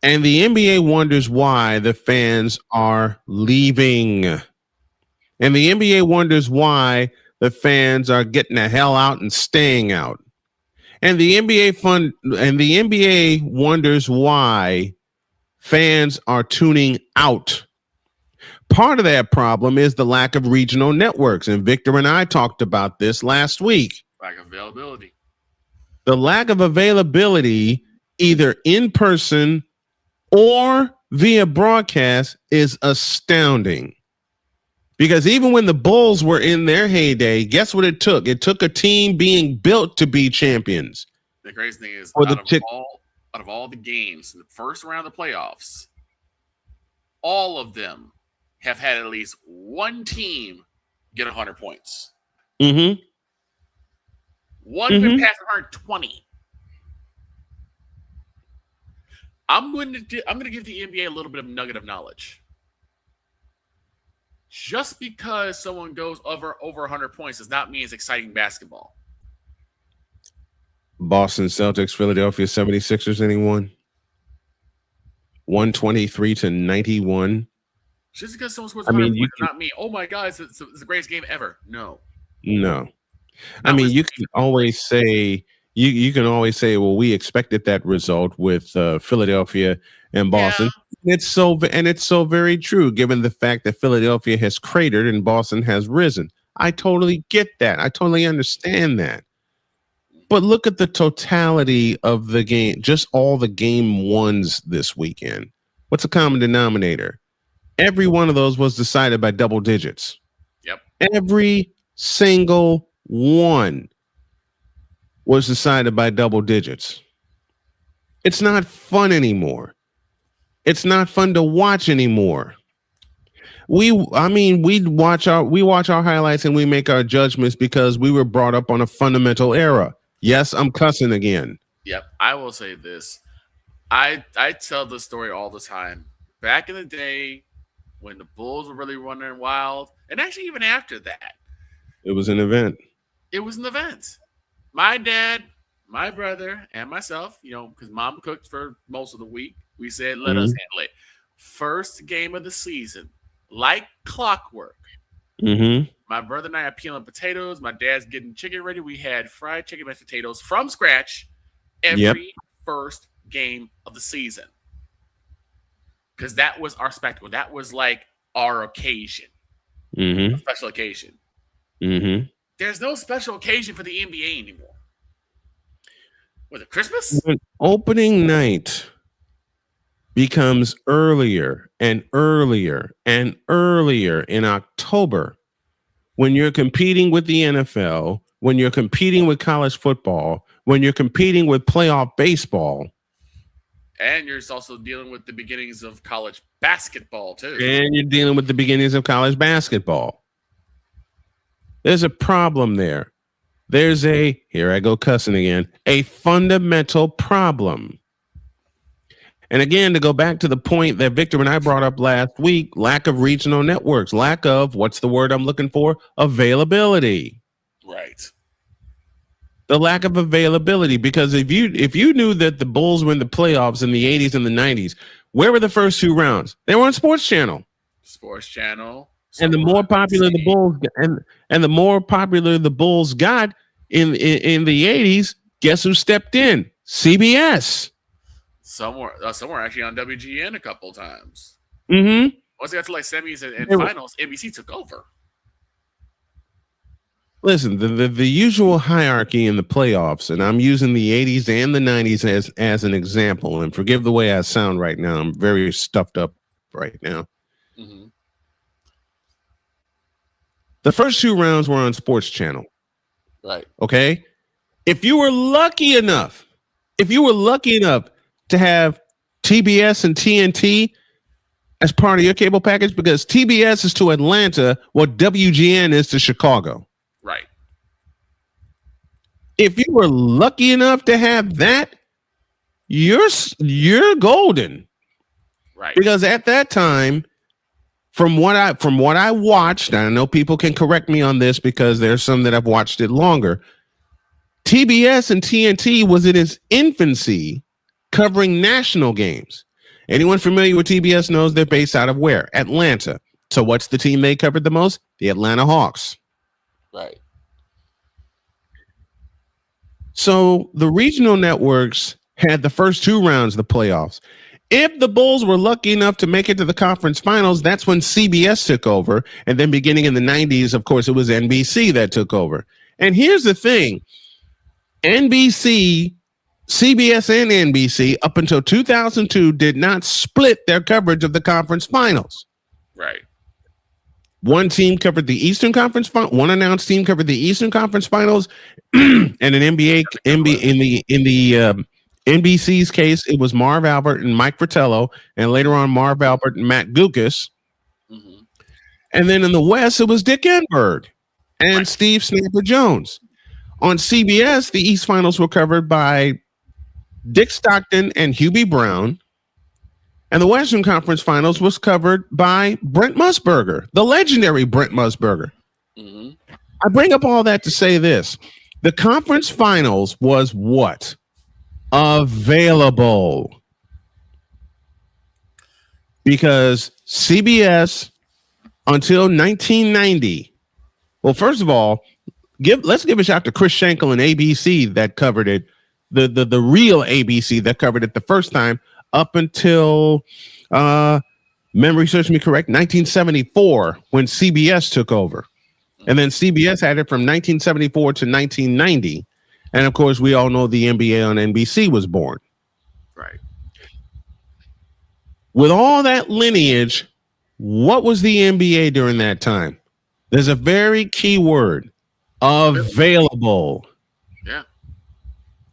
And the NBA wonders why the fans are leaving. And the NBA wonders why the fans are getting the hell out and staying out. And the NBA wonders why fans are tuning out. Part of that problem is the lack of regional networks. And Victor and I talked about this last week. Lack of availability. The lack of availability, either in person or via broadcast, is astounding. Because even when the Bulls were in their heyday, guess what it took? It took a team being built to be champions. The crazy thing is, Or out of all the games in the first round of the playoffs, all of them have had at least one team get 100 points. Mm-hmm. One been past 120. I'm going to give the NBA a little bit of nugget of knowledge. Just because someone goes over 100 points does not mean it's exciting basketball. Boston Celtics, Philadelphia 76ers, anyone? 123-91. Just because someone scores 100 points does not mean, oh my God, it's the greatest game ever. No. I mean, you can always say, you can always say, well, we expected that result with Philadelphia and Boston. Yeah. It's so very true, given the fact that Philadelphia has cratered and Boston has risen. I totally get that. I totally understand that. But look at the totality of the game, just all the game ones this weekend. What's the common denominator? Every one of those was decided by double digits. Yep. Every single one was decided by double digits. It's not fun anymore. It's not fun to watch anymore. We watch our highlights and we make our judgments because we were brought up on a fundamental era. Yes, I'm cussing again. Yep. I will say this. I tell this story all the time. Back in the day when the Bulls were really running wild, and actually even after that, it was an event. It was an event. My dad, my brother, and myself, because mom cooked for most of the week, we said, let us handle it. First game of the season, like clockwork. My brother and I are peeling potatoes. My dad's getting chicken ready. We had fried chicken mashed potatoes from scratch every first game of the season. Because that was our spectacle. That was like our occasion. A special occasion. There's no special occasion for the NBA anymore. Was it Christmas? When opening night becomes earlier and earlier and earlier in October, when you're competing with the NFL, when you're competing with college football, when you're competing with playoff baseball. And you're also dealing with the beginnings of college basketball, too. And you're dealing with the beginnings of college basketball. There's a problem there. There's here I go cussing again, a fundamental problem. And again, to go back to the point that Victor and I brought up last week, lack of regional networks, lack of, what's the word I'm looking for? Availability. Right. The lack of availability, because if you knew that the Bulls were in the playoffs in the 80s and the 90s, where were the first two rounds? They were on Sports Channel. Sports Channel. And the more popular the Bulls and the more popular the Bulls got in the 80s, guess who stepped in? CBS. Some were actually on WGN a couple of times. Mm-hmm. Once they got to like semis and finals, NBC took over. Listen, the usual hierarchy in the playoffs, and I'm using the 80s and the 90s as an example, and forgive the way I sound right now. I'm very stuffed up right now. Mm-hmm. The first two rounds were on Sports Channel. Right. Okay? If you were lucky enough to have TBS and TNT as part of your cable package, because TBS is to Atlanta what WGN is to Chicago. Right. If you were lucky enough to have that, you're golden. Right. Because at that time, from what I watched, and I know people can correct me on this because there's some that have watched it longer. TBS and TNT was in its infancy covering national games. Anyone familiar with TBS knows they're based out of where? Atlanta. So what's the team they covered the most? The Atlanta Hawks. Right. So the regional networks had the first two rounds of the playoffs. If the Bulls were lucky enough to make it to the conference finals, that's when CBS took over. And then beginning in the 90s, of course, it was NBC that took over. And here's the thing. NBC, CBS and NBC, up until 2002, did not split their coverage of the conference finals. Right. One team covered the Eastern Conference Finals. One announced team covered the Eastern Conference Finals, and an NBC's case, it was Marv Albert and Mike Fratello, and later on Marv Albert and Matt Gukas. Mm-hmm. And then in the West, it was Dick Enberg and Steve Snapper Jones. On CBS, the East Finals were covered by Dick Stockton and Hubie Brown. And the Western Conference Finals was covered by Brent Musburger, the legendary Brent Musburger. Mm-hmm. I bring up all that to say this. The conference finals was what? Available. Because CBS until 1990. Well, first of all, let's give a shout to Chris Schenkel and ABC that covered it. The real ABC that covered it the first time up until memory serves me correct, 1974 when CBS took over. And then CBS had it from 1974 to 1990. And of course, we all know the NBA on NBC was born. Right. with all that lineage, what was the NBA during that time? There's a very key word, available. Yeah.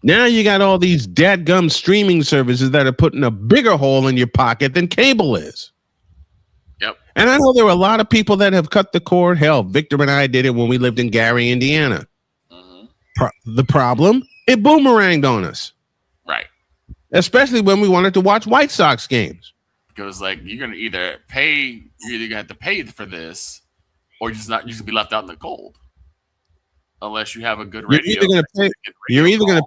Now you got all these dadgum streaming services that are putting a bigger hole in your pocket than cable is. Yep. And I know there were a lot of people that have cut the cord. Hell, Victor and I did it when we lived in Gary, Indiana. The problem, it boomeranged on us. Right. Especially when we wanted to watch White Sox games. Because like you're gonna either gonna have to pay for this, or you just be left out in the cold. Unless you have a good radio. You're either gonna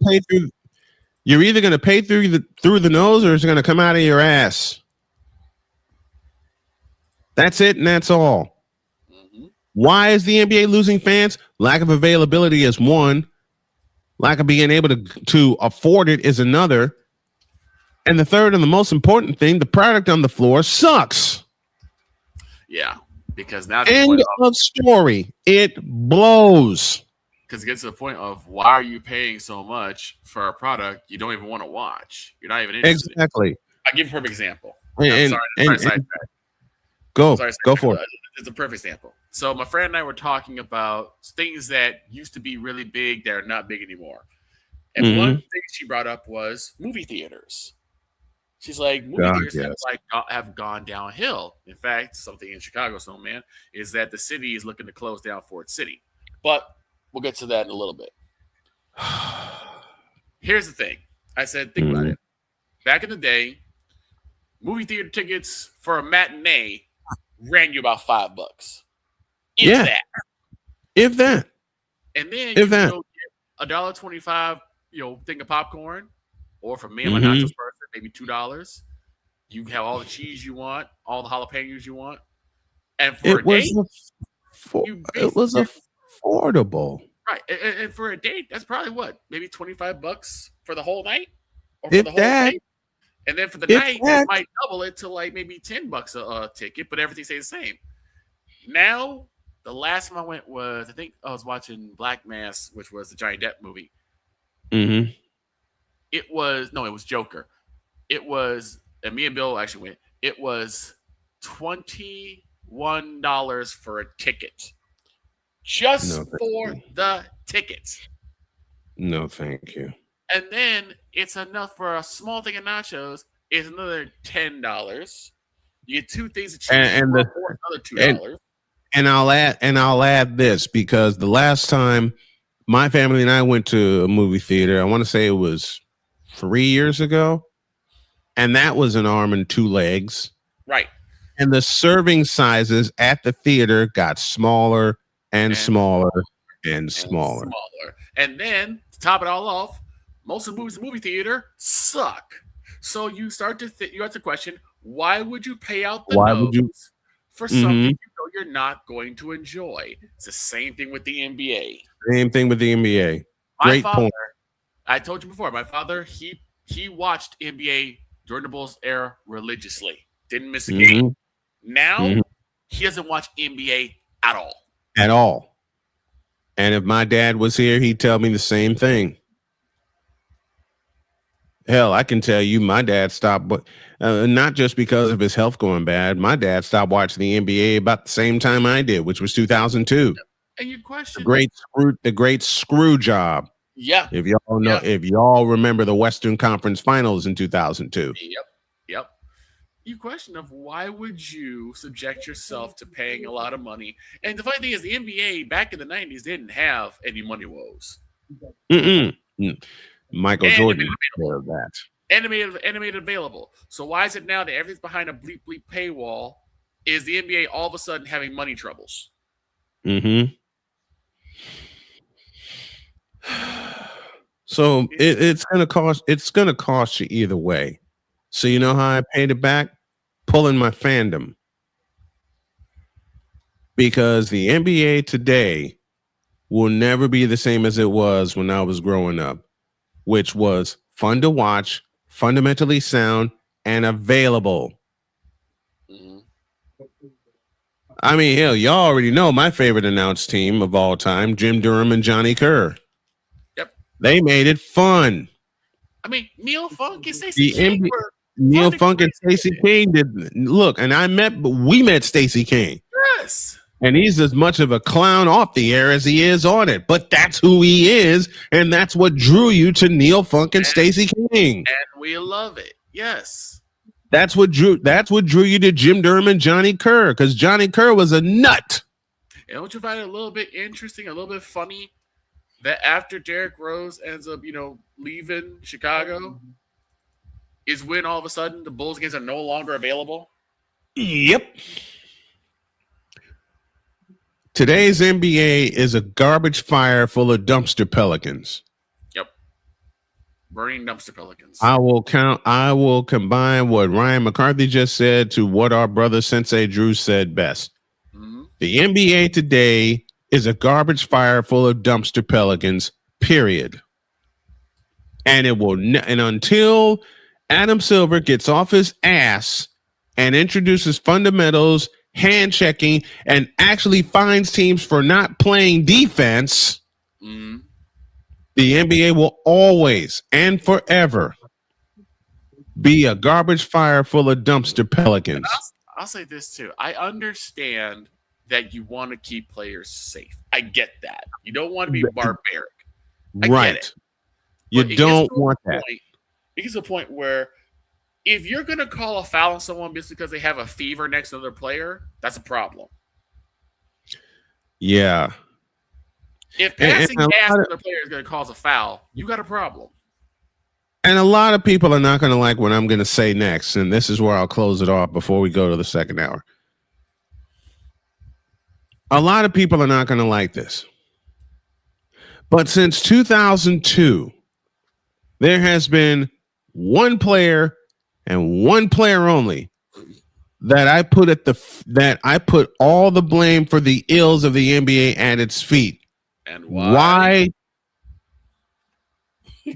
pay through the nose, or it's gonna come out of your ass. That's it, and that's all. Why is the NBA losing fans? Lack of availability is one. Lack of being able to afford it is another. And the third and the most important thing, the product on the floor sucks. Yeah, because now end of story. It blows. Because it gets to the point of why are you paying so much for a product you don't even want to watch? You're not even interested. Exactly. I'll give you a perfect example. Go for it. It's a perfect example. So my friend and I were talking about things that used to be really big that are not big anymore. And one thing she brought up was movie theaters. She's like, movie theaters have gone downhill. In fact, something in Chicago, Snowman, is that the city is looking to close down Ford City. But we'll get to that in a little bit. Here's the thing. I said, think about it. Back in the day, movie theater tickets for a matinee ran you about $5. If that. And then you can go get $1.25, thing of popcorn, or for me and my nachos person, maybe $2. You have all the cheese you want, all the jalapenos you want, and for a date, it was affordable. Right, and for a date, that's probably what, maybe $25 for the whole night, or for the whole day. And then for the night, it might double it to like maybe $10 a ticket, but everything stays the same. Now, the last time I went was, I think I was watching Black Mass, which was the Johnny Depp movie. It was Joker. It was, and me and Bill actually went. It was $21 for a ticket, just for the tickets. No, thank you. And then it's enough for a small thing of nachos. It's another $10. You get two things of cheese and another $2. And I'll add this, because the last time my family and I went to a movie theater, I want to say it was 3 years ago, and that was an arm and two legs. Right. And the serving sizes at the theater got smaller and smaller and smaller. And then to top it all off, most of the movies in the movie theater suck. So you start to you have to question, why would you pay out the nose for something you know you're not going to enjoy? It's the same thing with the NBA. Same thing with the NBA. Great point. I told you before, my father, he watched NBA during the Bulls era religiously. Didn't miss a game. Now, he doesn't watch NBA at all. At all. And if my dad was here, he'd tell me the same thing. Hell, I can tell you my dad stopped, but not just because of his health going bad. My dad stopped watching the NBA about the same time I did, which was 2002. And you question the great screw job. Yeah. If y'all know, if y'all remember the Western Conference Finals in 2002. Yep. You question of why would you subject yourself to paying a lot of money? And the funny thing is, the NBA back in the 90s didn't have any money woes. Michael Jordan did that. Animated available. So why is it now that everything's behind a bleep paywall? Is the NBA all of a sudden having money troubles? So it's gonna cost you either way. So you know how I paid it back? Pulling my fandom. Because the NBA today will never be the same as it was when I was growing up, which was fun to watch, fundamentally sound, and available. I mean, hell, y'all already know my favorite announced team of all time, Jim Durham and Johnny Kerr. Yep. They made it fun. I mean, Neil Funk is cheaper Neil Funk and Stacey King did. Look, and we met Stacey King. Yes. And he's as much of a clown off the air as he is on it. But that's who he is, and that's what drew you to Neil Funk and Stacey King. And we love it. Yes. That's what drew you to Jim Durham and Johnny Kerr, because Johnny Kerr was a nut. And don't you find it a little bit interesting, a little bit funny, that after Derrick Rose ends up, leaving Chicago, is when all of a sudden the Bulls games are no longer available? Yep. Today's NBA is a garbage fire full of dumpster pelicans. Yep. Burning dumpster pelicans. I will combine what Ryan McCarthy just said to what our brother Sensei Drew said best. Mm-hmm. The NBA today is a garbage fire full of dumpster pelicans, period. And it will and until Adam Silver gets off his ass and introduces fundamentals, hand checking, and actually fines teams for not playing defense, the NBA will always and forever be a garbage fire full of dumpster pelicans. I'll say this too. I understand that you want to keep players safe. I get that. You don't want to be barbaric. I get it. You don't want that. It gets to a point where if you're going to call a foul on someone just because they have a fever next to another player, that's a problem. Yeah. If passing gas to another player is going to cause a foul, you got a problem. And a lot of people are not going to like what I'm going to say next, and this is where I'll close it off before we go to the second hour. A lot of people are not going to like this. But since 2002, there has been one player and one player only that I put all the blame for the ills of the NBA at its feet. And why?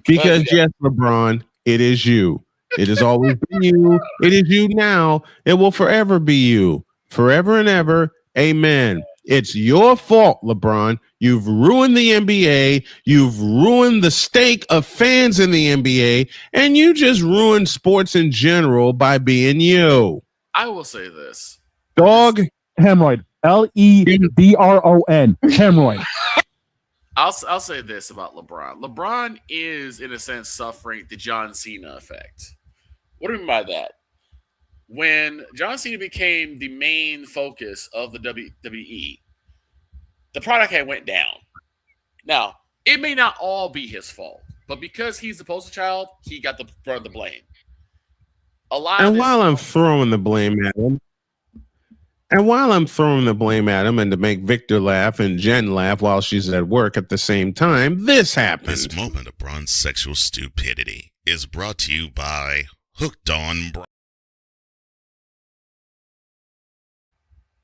Because yes, LeBron, it is you. It has always been you. It is you now. It will forever be you. Forever and ever. Amen. It's your fault, LeBron. You've ruined the NBA. You've ruined the stake of fans in the NBA. And you just ruined sports in general by being you. I will say this. Dog. Hemorrhoid. LEBRON. Hemorrhoid. I'll say this about LeBron. LeBron is, in a sense, suffering the John Cena effect. What do I mean by that? When John Cena became the main focus of the WWE, the product had went down. Now, it may not all be his fault, but because he's the poster child, he got the brunt of the blame. While I'm throwing the blame at him, and to make Victor laugh and Jen laugh while she's at work at the same time, this happened. This moment of Bron's sexual stupidity is brought to you by Hooked on Bron.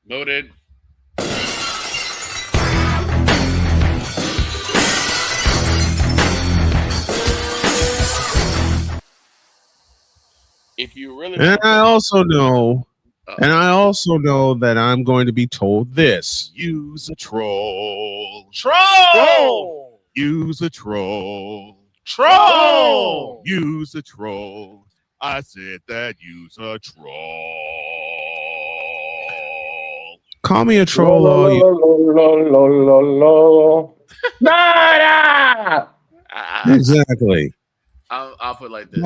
Noted. If you really, and I also know that I'm going to be told this: use a troll. Troll. Use a troll. Troll. Use a troll. I said that. Use a troll. Call me a troll, all you. Exactly. I'll put it like this.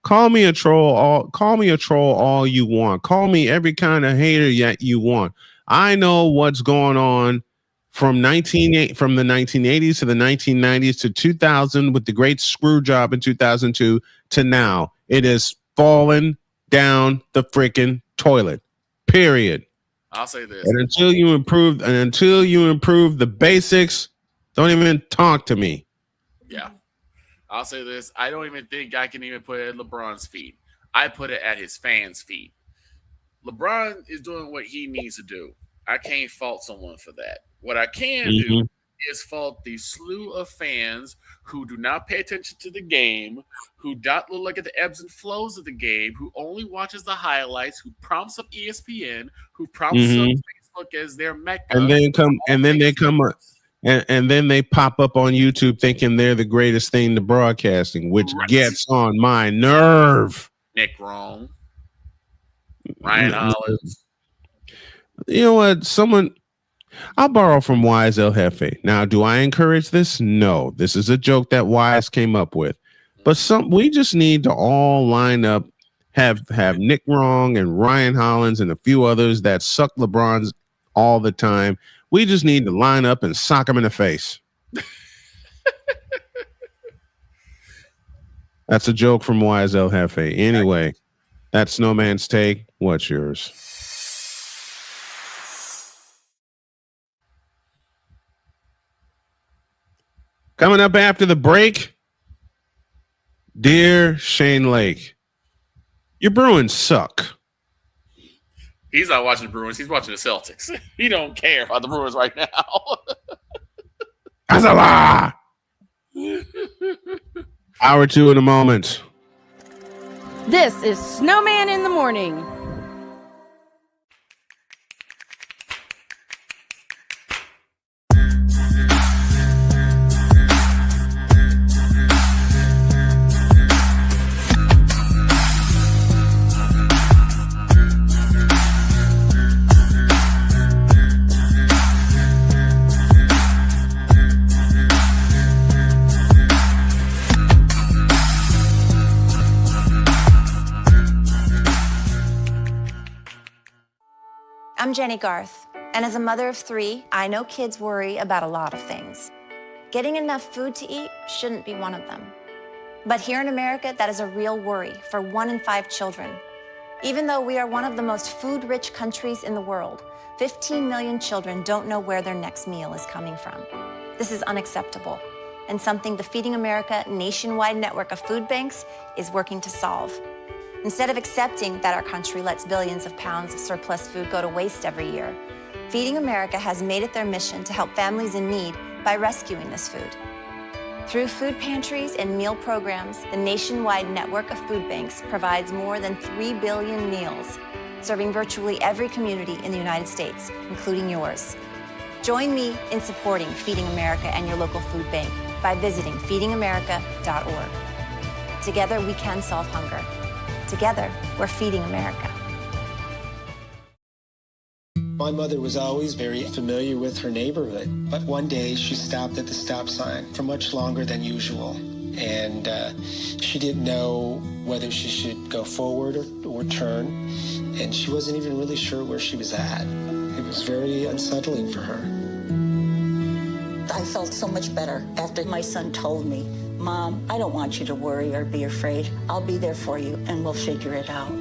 Call me a troll all you want. Call me every kind of hater that you want. I know what's going on from the 1980s to the 1990s to 2000 with the great screw job in 2002 to now. It has fallen down the freaking toilet. Period. I'll say this. And until you improve the basics, don't even talk to me. Yeah. I'll say this. I don't even think I can even put it at LeBron's feet. I put it at his fans' feet. LeBron is doing what he needs to do. I can't fault someone for that. What I can do is fault the slew of fans who do not pay attention to the game, who don't look at the ebbs and flows of the game, who only watches the highlights, who prompts up ESPN, who prompts up Facebook as their mecca. And then they pop up on YouTube thinking they're the greatest thing to broadcasting, which gets on my nerve. Nick Wrong, Ryan Hollins. You know what? I'll borrow from Wise El Jefe. Now, do I encourage this? No. This is a joke that Wise came up with. But we just need to all line up, have Nick Wrong and Ryan Hollins and a few others that suck LeBron's all the time. We just need to line up and sock him in the face. That's a joke from Wise El Jefe. Anyway, that's Snowman's take. What's yours? Coming up after the break, dear Shane Lake, your Bruins suck. He's not watching the Bruins. He's watching the Celtics. He don't care about the Bruins right now. That's a lie. Hour 2 in a moment. This is Snowman in the Morning. I'm Jenny Garth, and as a mother of 3, I know kids worry about a lot of things. Getting enough food to eat shouldn't be one of them. But here in America, that is a real worry for 1 in 5 children. Even though we are one of the most food-rich countries in the world, 15 million children don't know where their next meal is coming from. This is unacceptable, and something the Feeding America nationwide network of food banks is working to solve. Instead of accepting that our country lets billions of pounds of surplus food go to waste every year, Feeding America has made it their mission to help families in need by rescuing this food. Through food pantries and meal programs, the nationwide network of food banks provides more than 3 billion meals, serving virtually every community in the United States, including yours. Join me in supporting Feeding America and your local food bank by visiting feedingamerica.org. Together, we can solve hunger. Together, we're feeding America. My mother was always very familiar with her neighborhood, but one day she stopped at the stop sign for much longer than usual. And she didn't know whether she should go forward or turn, and she wasn't even really sure where she was at. It was very unsettling for her. I felt so much better after my son told me, Mom, I don't want you to worry or be afraid. I'll be there for you, and we'll figure it out.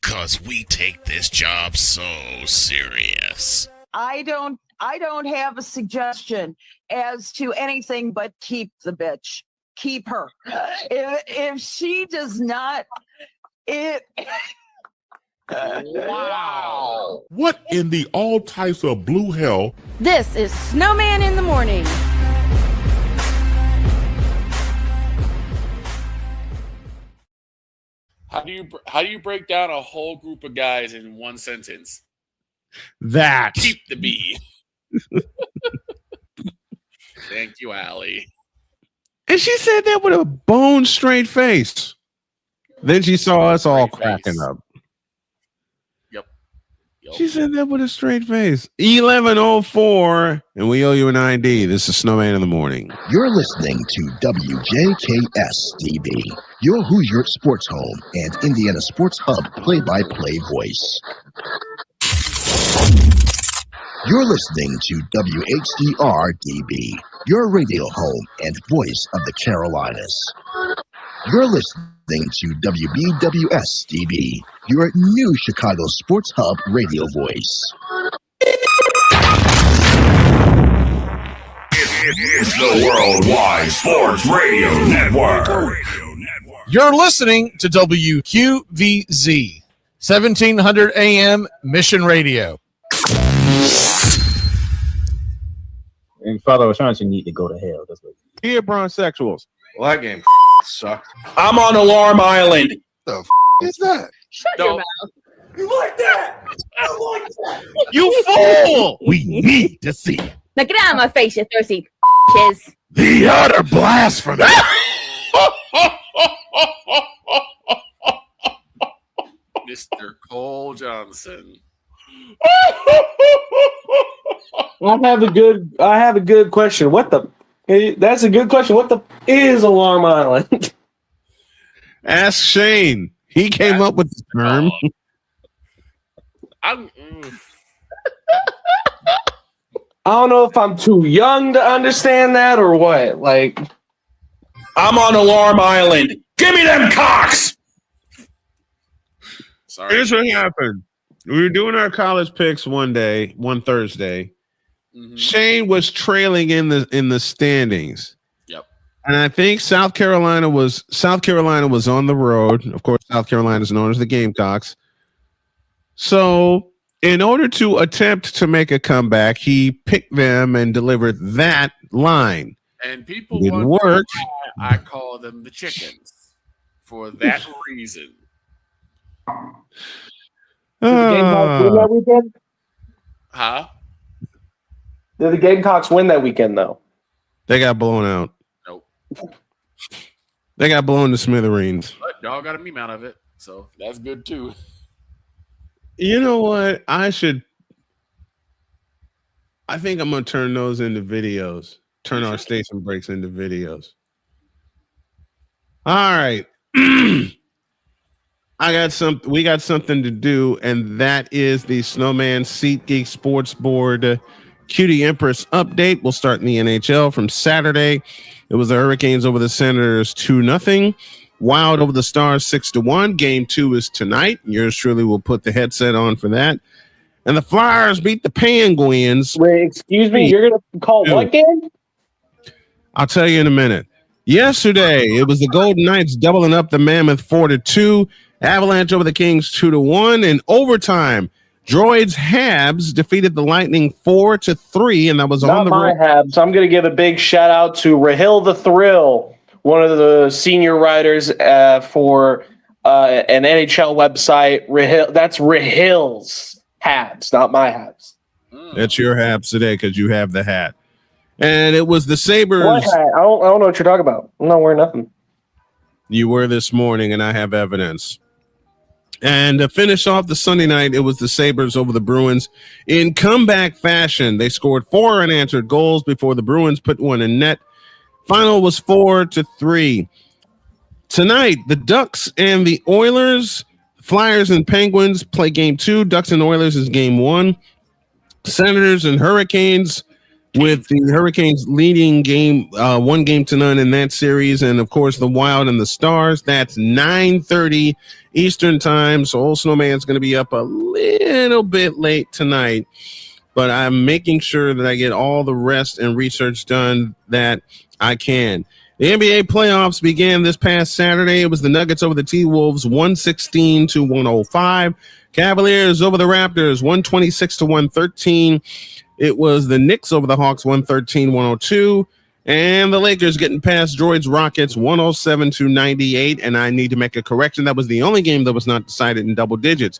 'Cause we take this job so serious. I don't have a suggestion as to anything but keep the bitch. Keep her. If she does not, wow. What in the all types of blue hell? This is Snowman in the Morning. How do you break down a whole group of guys in one sentence? That. Keep the bee. Thank you, Allie. And she said that with a bone straight face. Then she saw us all cracking up. Yep. She said that with a straight face. 11:04, and we owe you an ID. This is Snowman in the Morning. You're listening to WJKS-DB, your Hoosier Sports Home and Indiana Sports Hub play-by-play voice. You're listening to WHDR-DB, your radio home and voice of the Carolinas. You're listening to WBWS-DB, your new Chicago Sports Hub radio voice. It's the Worldwide Sports Radio Network. You're listening to WQVZ, 1700 AM Mission Radio. And Father O'Shaughnessy need to go to hell. That's what. Here, bronsexuals. Well, that game sucked. I'm on Alarm Island. The is that? Shut your mouth. You like that? I like that. You fool! We need to see it. Now get out of my face, you thirsty bitches. The utter blasphemy. Mr. Cole Johnson. I have a good question. That's a good question. What the is Alarm Island? Ask Shane. He came up with the term. I don't know if I'm too young to understand that or what. Like, I'm on Alarm Island. Give me them cocks. Sorry. Here's what happened. We were doing our college picks one Thursday. Mm-hmm. Shane was trailing in the standings. Yep. And I think South Carolina was on the road. Of course, South Carolina is known as the Gamecocks. So, in order to attempt to make a comeback, he picked them and delivered that line. And people didn't wonder work. why I call them the chickens for that reason. Did the Gamecocks win that weekend? Huh? Did the Gamecocks win that weekend, though? They got blown out. Nope. They got blown to smithereens. But y'all got a meme out of it, so that's good too. You know what? I think I'm going to turn those into videos. Turn our station breaks into videos. All right. We got something to do, and that is the Snowman SeatGeek Sports Board Cutie Empress update. We'll start in the NHL from Saturday. It was the Hurricanes over the Senators 2-0. Wild over the Stars 6-1. Game 2 is tonight. Yours truly will put the headset on for that. And the Flyers beat the Penguins. Wait, excuse me, you're going to call what game? I'll tell you in a minute. Yesterday, it was the Golden Knights doubling up the Mammoth 4-2. Avalanche over the Kings 2-1. In overtime, DROIDD's Habs defeated the Lightning 4-3, and that was Not on the my Habs. I'm going to give a big shout out to Rahil the Thrill, one of the senior writers for an NHL website. That's Rahil's Habs, not my Habs. That's your Habs today because you have the hat. And it was the Sabres. What hat? I don't know what you're talking about. I'm not wearing nothing. You were this morning, and I have evidence. And to finish off the Sunday night, it was the Sabres over the Bruins in comeback fashion. They scored 4 unanswered goals before the Bruins put one in net. Final was 4-3. Tonight, the Ducks and the Oilers, Flyers and Penguins play game 2. Ducks and Oilers is game 1. Senators and Hurricanes, with the Hurricanes leading game 1-0 in that series. And, of course, the Wild and the Stars. That's 9:30 Eastern time. So old Snowman's going to be up a little bit late tonight. But I'm making sure that I get all the rest and research done that I can. The NBA playoffs began this past Saturday. It was the Nuggets over the T-Wolves, 116-105. Cavaliers over the Raptors, 126-113. It was the Knicks over the Hawks, 113-102. And the Lakers getting past DROIDD's Rockets, 107-98. And I need to make a correction. That was the only game that was not decided in double digits.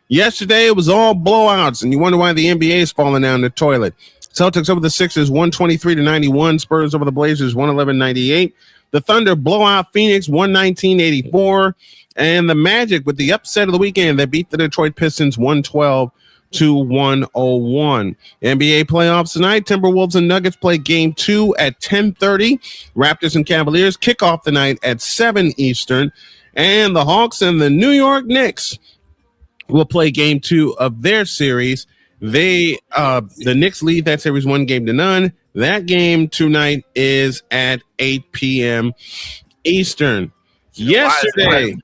Yesterday, it was all blowouts, and you wonder why the NBA is falling down the toilet. Celtics over the Sixers, 123-91. Spurs over the Blazers, 111-98. The Thunder blow out Phoenix, 119-84. And the Magic with the upset of the weekend, they beat the Detroit Pistons, 112-101. NBA playoffs tonight. Timberwolves and Nuggets play game 2 at 10:30. Raptors and Cavaliers kick off the night at 7 Eastern. And the Hawks and the New York Knicks will play game 2 of their series. The Knicks lead that series 1-0. That game tonight is at 8 p.m. Eastern. Yesterday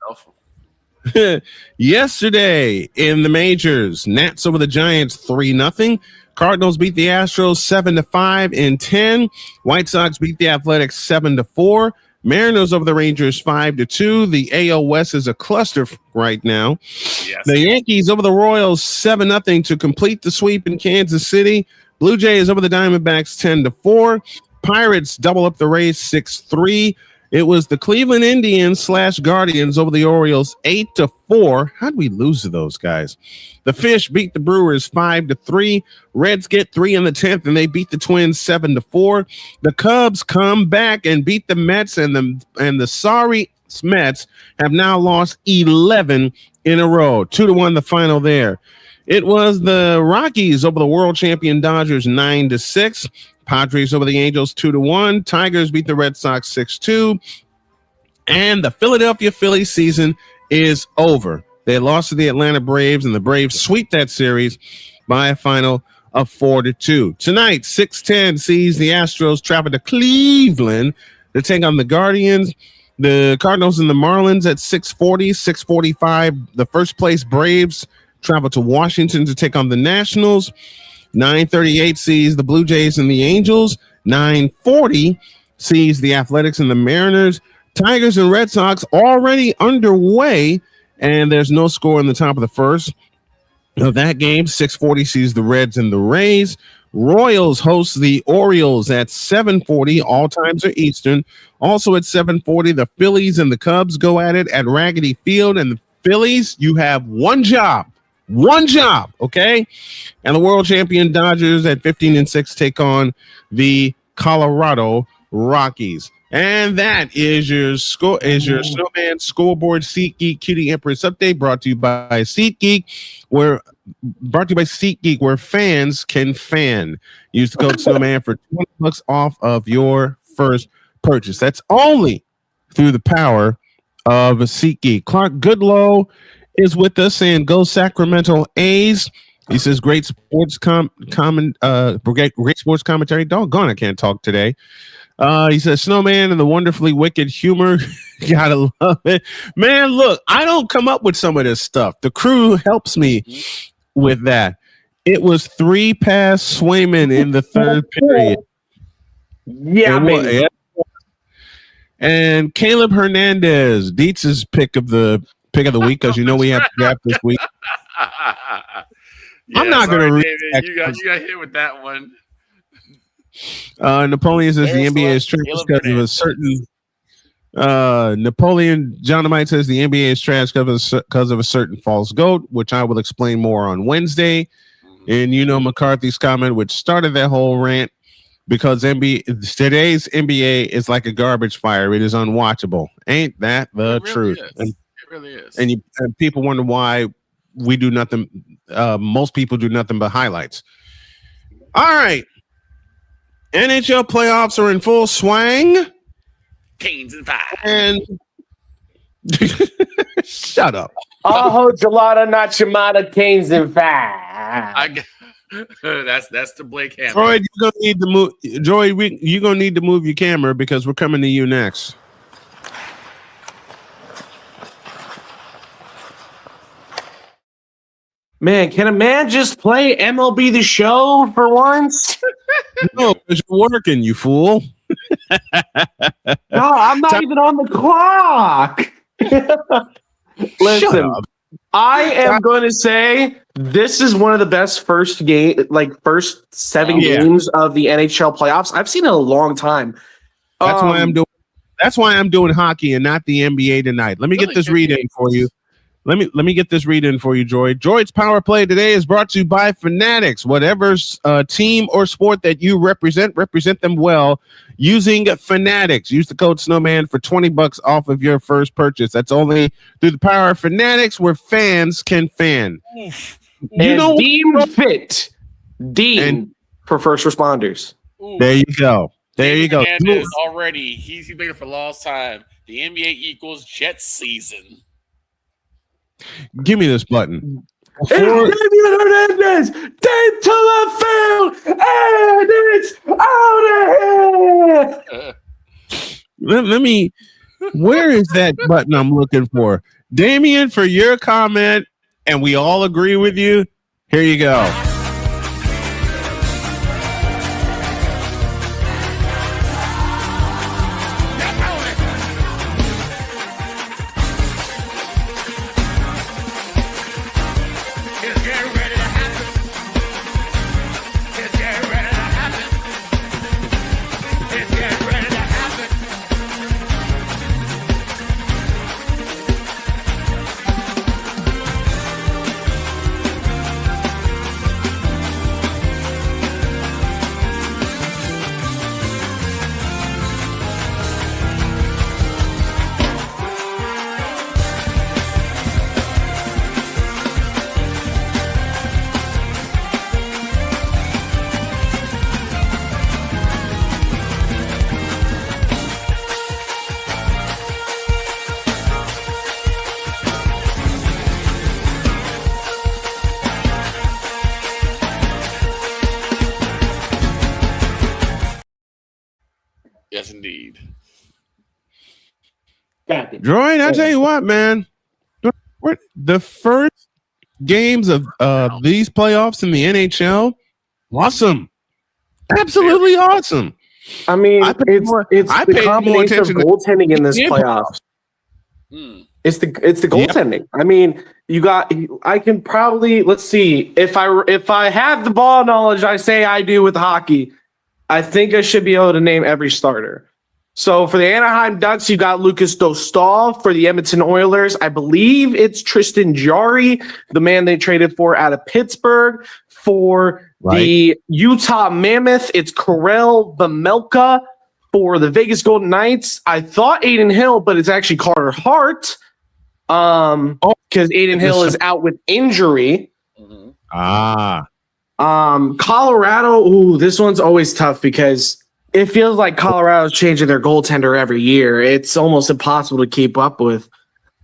in the majors, Nats over the Giants 3-0. Cardinals beat the Astros 7-5 in 10. White Sox beat the Athletics 7-4. Mariners over the Rangers 5-2. The AL West is a cluster right now. Yes. The Yankees over the Royals 7-0 to complete the sweep in Kansas City. Blue Jays over the Diamondbacks 10-4. Pirates double up the Rays 6-3. It was the Cleveland Indians / Guardians over the Orioles 8-4. How did we lose to those guys? The Fish beat the Brewers 5-3. Reds get 3 in the 10th, and they beat the Twins 7-4. The Cubs come back and beat the Mets, and the sorry Mets have now lost 11 in a row. 2-1 the final there. It was the Rockies over the world champion Dodgers 9-6. Padres over the Angels 2-1. Tigers beat the Red Sox 6-2. And the Philadelphia Phillies season is over. They lost to the Atlanta Braves, and the Braves sweep that series by a final of 4-2. Tonight, 6:10 sees the Astros travel to Cleveland to take on the Guardians. The Cardinals and the Marlins at 6:40, 6:45. The first place Braves travel to Washington to take on the Nationals. 9:38 sees the Blue Jays and the Angels. 9:40 sees the Athletics and the Mariners. Tigers and Red Sox already underway, and there's no score in the top of the first of that game. 6:40 sees the Reds and the Rays. Royals host the Orioles at 7:40. All times are Eastern. Also at 7:40, the Phillies and the Cubs go at it at Wrigley Field. And the Phillies, you have one job, okay? And the world champion Dodgers at 15-6 take on the Colorado Rockies. And that is your Snowman Scoreboard SeatGeek Cutie Empress update, brought to you by SeatGeek, where fans can fan. Use the code Snowman for $20 off of your first purchase. That's only through the power of SeatGeek. Clark Goodlow is with us saying, "Go Sacramento A's." He says, "Great sports great sports commentary." Doggone, I can't talk today. He says, "Snowman and the wonderfully wicked humor." Gotta love it, man. Look, I don't come up with some of this stuff. The crew helps me with that. It was 3 past Swayman in the third period. Yeah, man. And Caleb Hernandez, Dietz's pick of the week, because you know we have to draft this week. I'm not going to read that. You got hit with that one. Napoleon says the NBA is trash because of a certain. Napoleon Johnamite says the NBA is trash because of a certain false goat, which I will explain more on Wednesday. And you know McCarthy's comment, which started that whole rant, because today's NBA is like a garbage fire. It is unwatchable. Ain't that the truth? It really is. And people wonder why we do nothing. Most people do nothing but highlights. All right. NHL playoffs are in full swing. Canes and pie. And shut up. Aho gelada, not chamada, canes and pie. That's the Blake Hammer. Droid, you're gonna need to move. Droid, you're gonna need to move your camera because we're coming to you next. Man, can a man just play MLB The Show for once? No, because you're working, you fool. No, I'm not even on the clock. Listen, I am going to say this is one of the best first 7 games of the NHL playoffs I've seen in a long time. That's why I'm doing hockey and not the NBA tonight. Let me get this read in for you. Let me get this read in for you, Droid. Droid's Power Play today is brought to you by Fanatics. Whatever team or sport that you represent them well using Fanatics. Use the code Snowman for $20 off of your first purchase. That's only through the power of Fanatics, where fans can fan. Deemed fit. Deemed for first responders. Ooh. There you go. There you go. Already, he's been for a long time. The NBA equals Jets season. Give me this button. Damian Hernandez, dead to the field, and it's out of here. Let me. Where is that button I'm looking for? Damian, for your comment, and we all agree with you. Here you go. Yes, indeed. Droid, I tell you what, man. The first games of these playoffs in the NHL, awesome. Absolutely awesome. I mean, it's the combination of goaltending in this playoffs. It's the goaltending. Yep. I mean, I can probably, let's see, if I have the ball knowledge I say I do with hockey, I think I should be able to name every starter. So for the Anaheim Ducks, you got Lucas Dostal. For the Edmonton Oilers, I believe it's Tristan Jarry, the man they traded for out of Pittsburgh. For the Utah Mammoth, it's Karel Vejmelka. For the Vegas Golden Knights, I thought Aiden Hill, but it's actually Carter Hart. Because Aiden Hill is out with injury. Colorado, ooh, this one's always tough because it feels like Colorado's changing their goaltender every year. It's almost impossible to keep up with.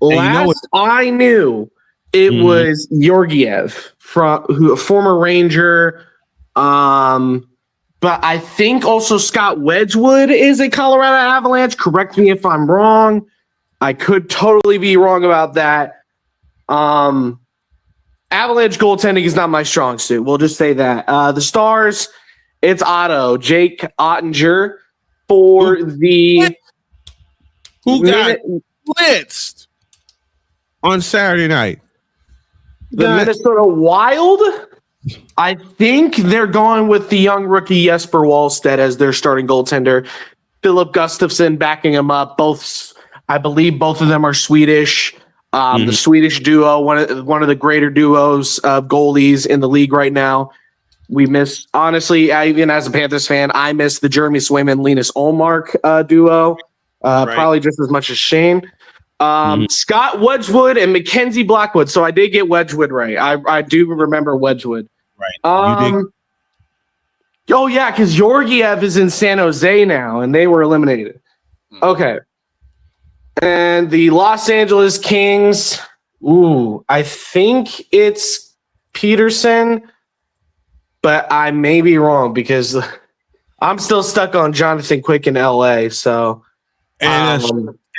Last I knew, it was Georgiev, former Ranger. But I think also Scott Wedgwood is a Colorado Avalanche. Correct me if I'm wrong. I could totally be wrong about that. Avalanche goaltending is not my strong suit. We'll just say that. The Stars, it's Jake Ottinger. For the who got blitzed on Saturday night. The Minnesota Wild. I think they're going with the young rookie Jesper Wallstedt as their starting goaltender. Philip Gustafsson backing him up. I believe both of them are Swedish. The Swedish duo, one of the greater duos of goalies in the league right now. We miss, honestly, even as a Panthers fan, I miss the Jeremy Swayman, Linus Ullmark duo, probably just as much as Shane. Scott Wedgwood and Mackenzie Blackwood. So I did get Wedgwood right. I do remember Wedgwood. Right. Oh, yeah, because Georgiev is in San Jose now, and they were eliminated. Okay. And the Los Angeles Kings, I think it's Peterson, but I may be wrong because I'm still stuck on Jonathan Quick in LA. So, and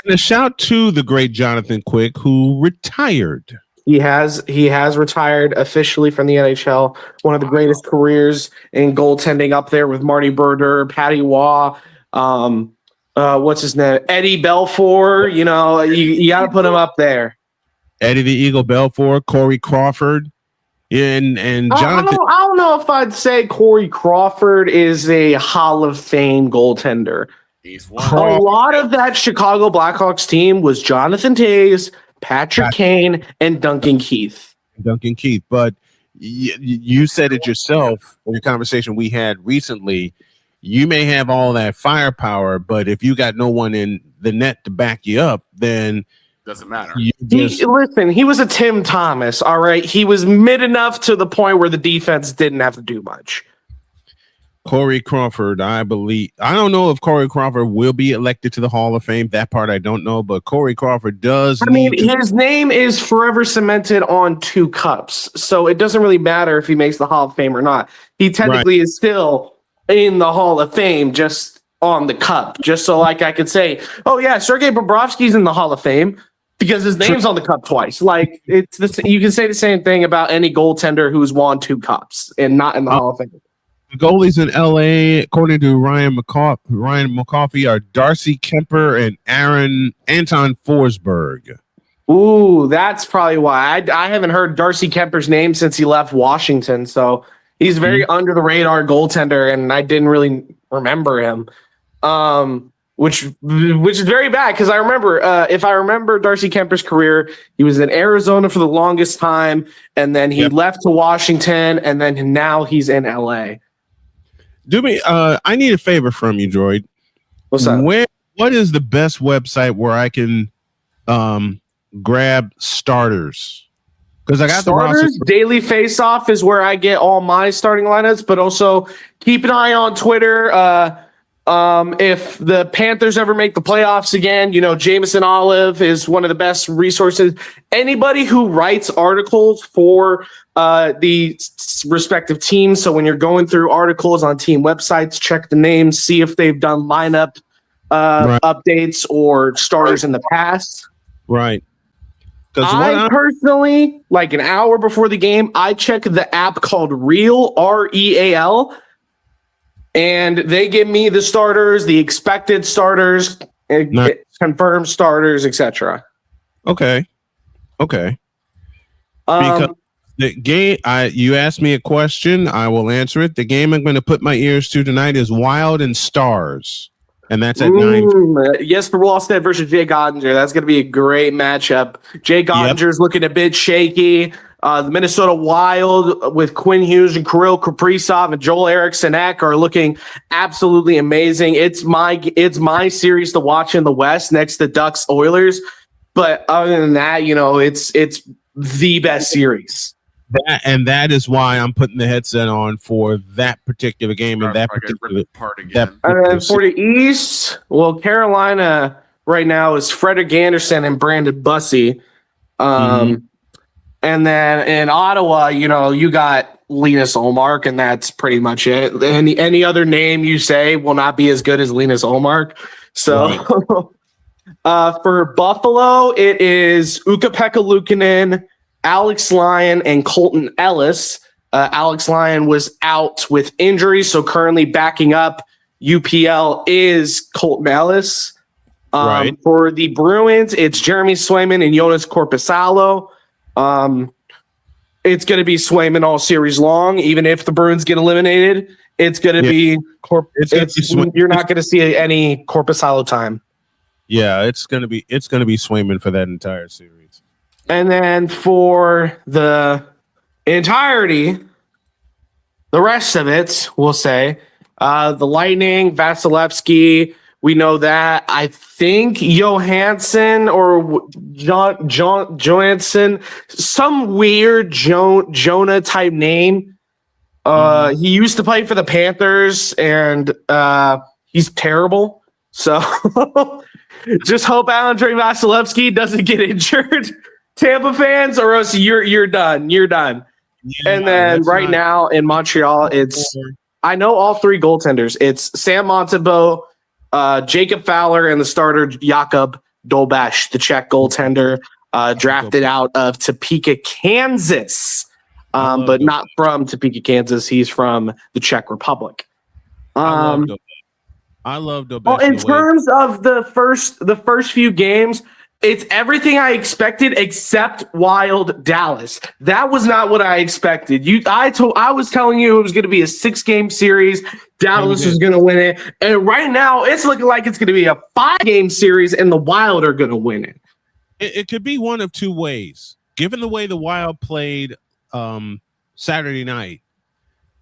a shout to the great Jonathan Quick, who retired. He has retired officially from the NHL. One of the greatest careers in goaltending, up there with Marty Brodeur, Patty Waugh. What's his name? Eddie Belfour. You know, you got to put him up there. Eddie the Eagle Belfour, Corey Crawford, and Jonathan. I don't know if I'd say Corey Crawford is a Hall of Fame goaltender. A lot of that Chicago Blackhawks team was Jonathan Toews, Patrick Kane, and Duncan Keith. But you said it yourself in the conversation we had recently. You may have all that firepower, but if you got no one in the net to back you up, then doesn't matter. Listen, he was a Tim Thomas, all right? He was mid enough to the point where the defense didn't have to do much. Corey Crawford, I believe. I don't know if Corey Crawford will be elected to the Hall of Fame. That part I don't know, but Corey Crawford does. His name is forever cemented on 2 cups, so it doesn't really matter if he makes the Hall of Fame or not. He technically is still in the Hall of Fame, just on the cup. Just so like I could say, oh yeah, Sergei Bobrovsky's in the Hall of Fame because his name's on the cup twice. Like it's this, you can say the same thing about any goaltender who's won 2 cups and not in the Hall of Fame. The goalies in LA, according to Ryan McCoffey, are Darcy Kemper and Anton Forsberg. Ooh, that's probably why. I haven't heard Darcy Kemper's name since he left Washington, so he's very under the radar goaltender, and I didn't really remember him, which is very bad because I remember if I remember Darcy Kemper's career, he was in Arizona for the longest time, and then he left to Washington, and then now he's in LA. I need a favor from you, Droid. What's that? What is the best website where I can grab starters? Because I got starters. Daily Faceoff is where I get all my starting lineups, but also keep an eye on Twitter. If the Panthers ever make the playoffs again, Jameson Olive is one of the best resources. Anybody who writes articles for the respective teams. So when you're going through articles on team websites, check the names, see if they've done lineup updates or starters in the past. Right. I personally, like an hour before the game, I check the app called Real, REAL, and they give me the starters, the expected starters, confirmed starters, etc. Okay. Because the game, you asked me a question, I will answer it. The game I'm going to put my ears to tonight is Wild and Stars, and that's at 9. Jesper Wallstedt versus Jay Gottinger. That's going to be a great matchup. Jay Gottinger's looking a bit shaky. The Minnesota Wild with Quinn Hughes and Kirill Kaprizov and Joel Eriksson Ek are looking absolutely amazing. It's my series to watch in the West next to Ducks Oilers. But other than that, it's the best series. That is why I'm putting the headset on for that particular game and that particular part again. And then for the East, well, Carolina right now is Frederik Andersen and Brandon Bussey. And then in Ottawa, you got Linus Ullmark, and that's pretty much it. Any other name you say will not be as good as Linus Ullmark. So for Buffalo, it is Ukko-Pekka Luukkonen, Alex Lyon, and Colton Ellis. Alex Lyon was out with injury, so currently backing up UPL is Colton Ellis. For the Bruins, it's Jeremy Swayman and Jonas Korpisalo. It's going to be Swayman all series long. Even if the Bruins get eliminated, it's going to be you're not going to see any Korpisalo time. Yeah, it's going to be Swayman for that entire series. And then for the entirety, the rest of it, we'll say, the Lightning, Vasilevsky, we know that. I think Johansson or Johansson, some weird Jonah type name. He used to play for the Panthers, and he's terrible. So just hope Andrei Vasilevsky doesn't get injured. Tampa fans, or else you're done. You're done. Yeah, and then now in Montreal, I know all three goaltenders. It's Sam Montembeault, Jacob Fowler, and the starter Jakub Dolbash, the Czech goaltender, drafted out of Topeka, Kansas, but not from Topeka, Kansas. He's from the Czech Republic. I love Dolbash. Well, in terms of the first few games, it's everything I expected except Wild Dallas. That was not what I expected. I was telling you it was going to be a 6-game series. Dallas was going to win it. And right now it's looking like it's going to be a 5-game series and the Wild are going to win it. It could be one of two ways. Given the way the Wild played Saturday night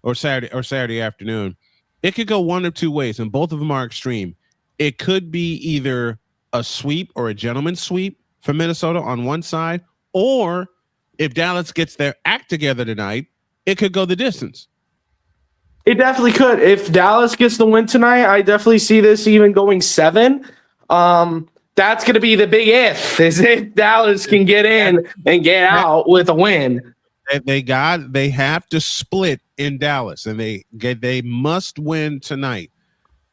or Saturday afternoon, it could go one of two ways, and both of them are extreme. It could be either a sweep or a gentleman's sweep for Minnesota on one side, or if Dallas gets their act together tonight, it could go the distance. It definitely could. If Dallas gets the win tonight, I definitely see this even going 7. That's going to be the big if Dallas can get in and get out with a win. They have to split in Dallas, and they must win tonight.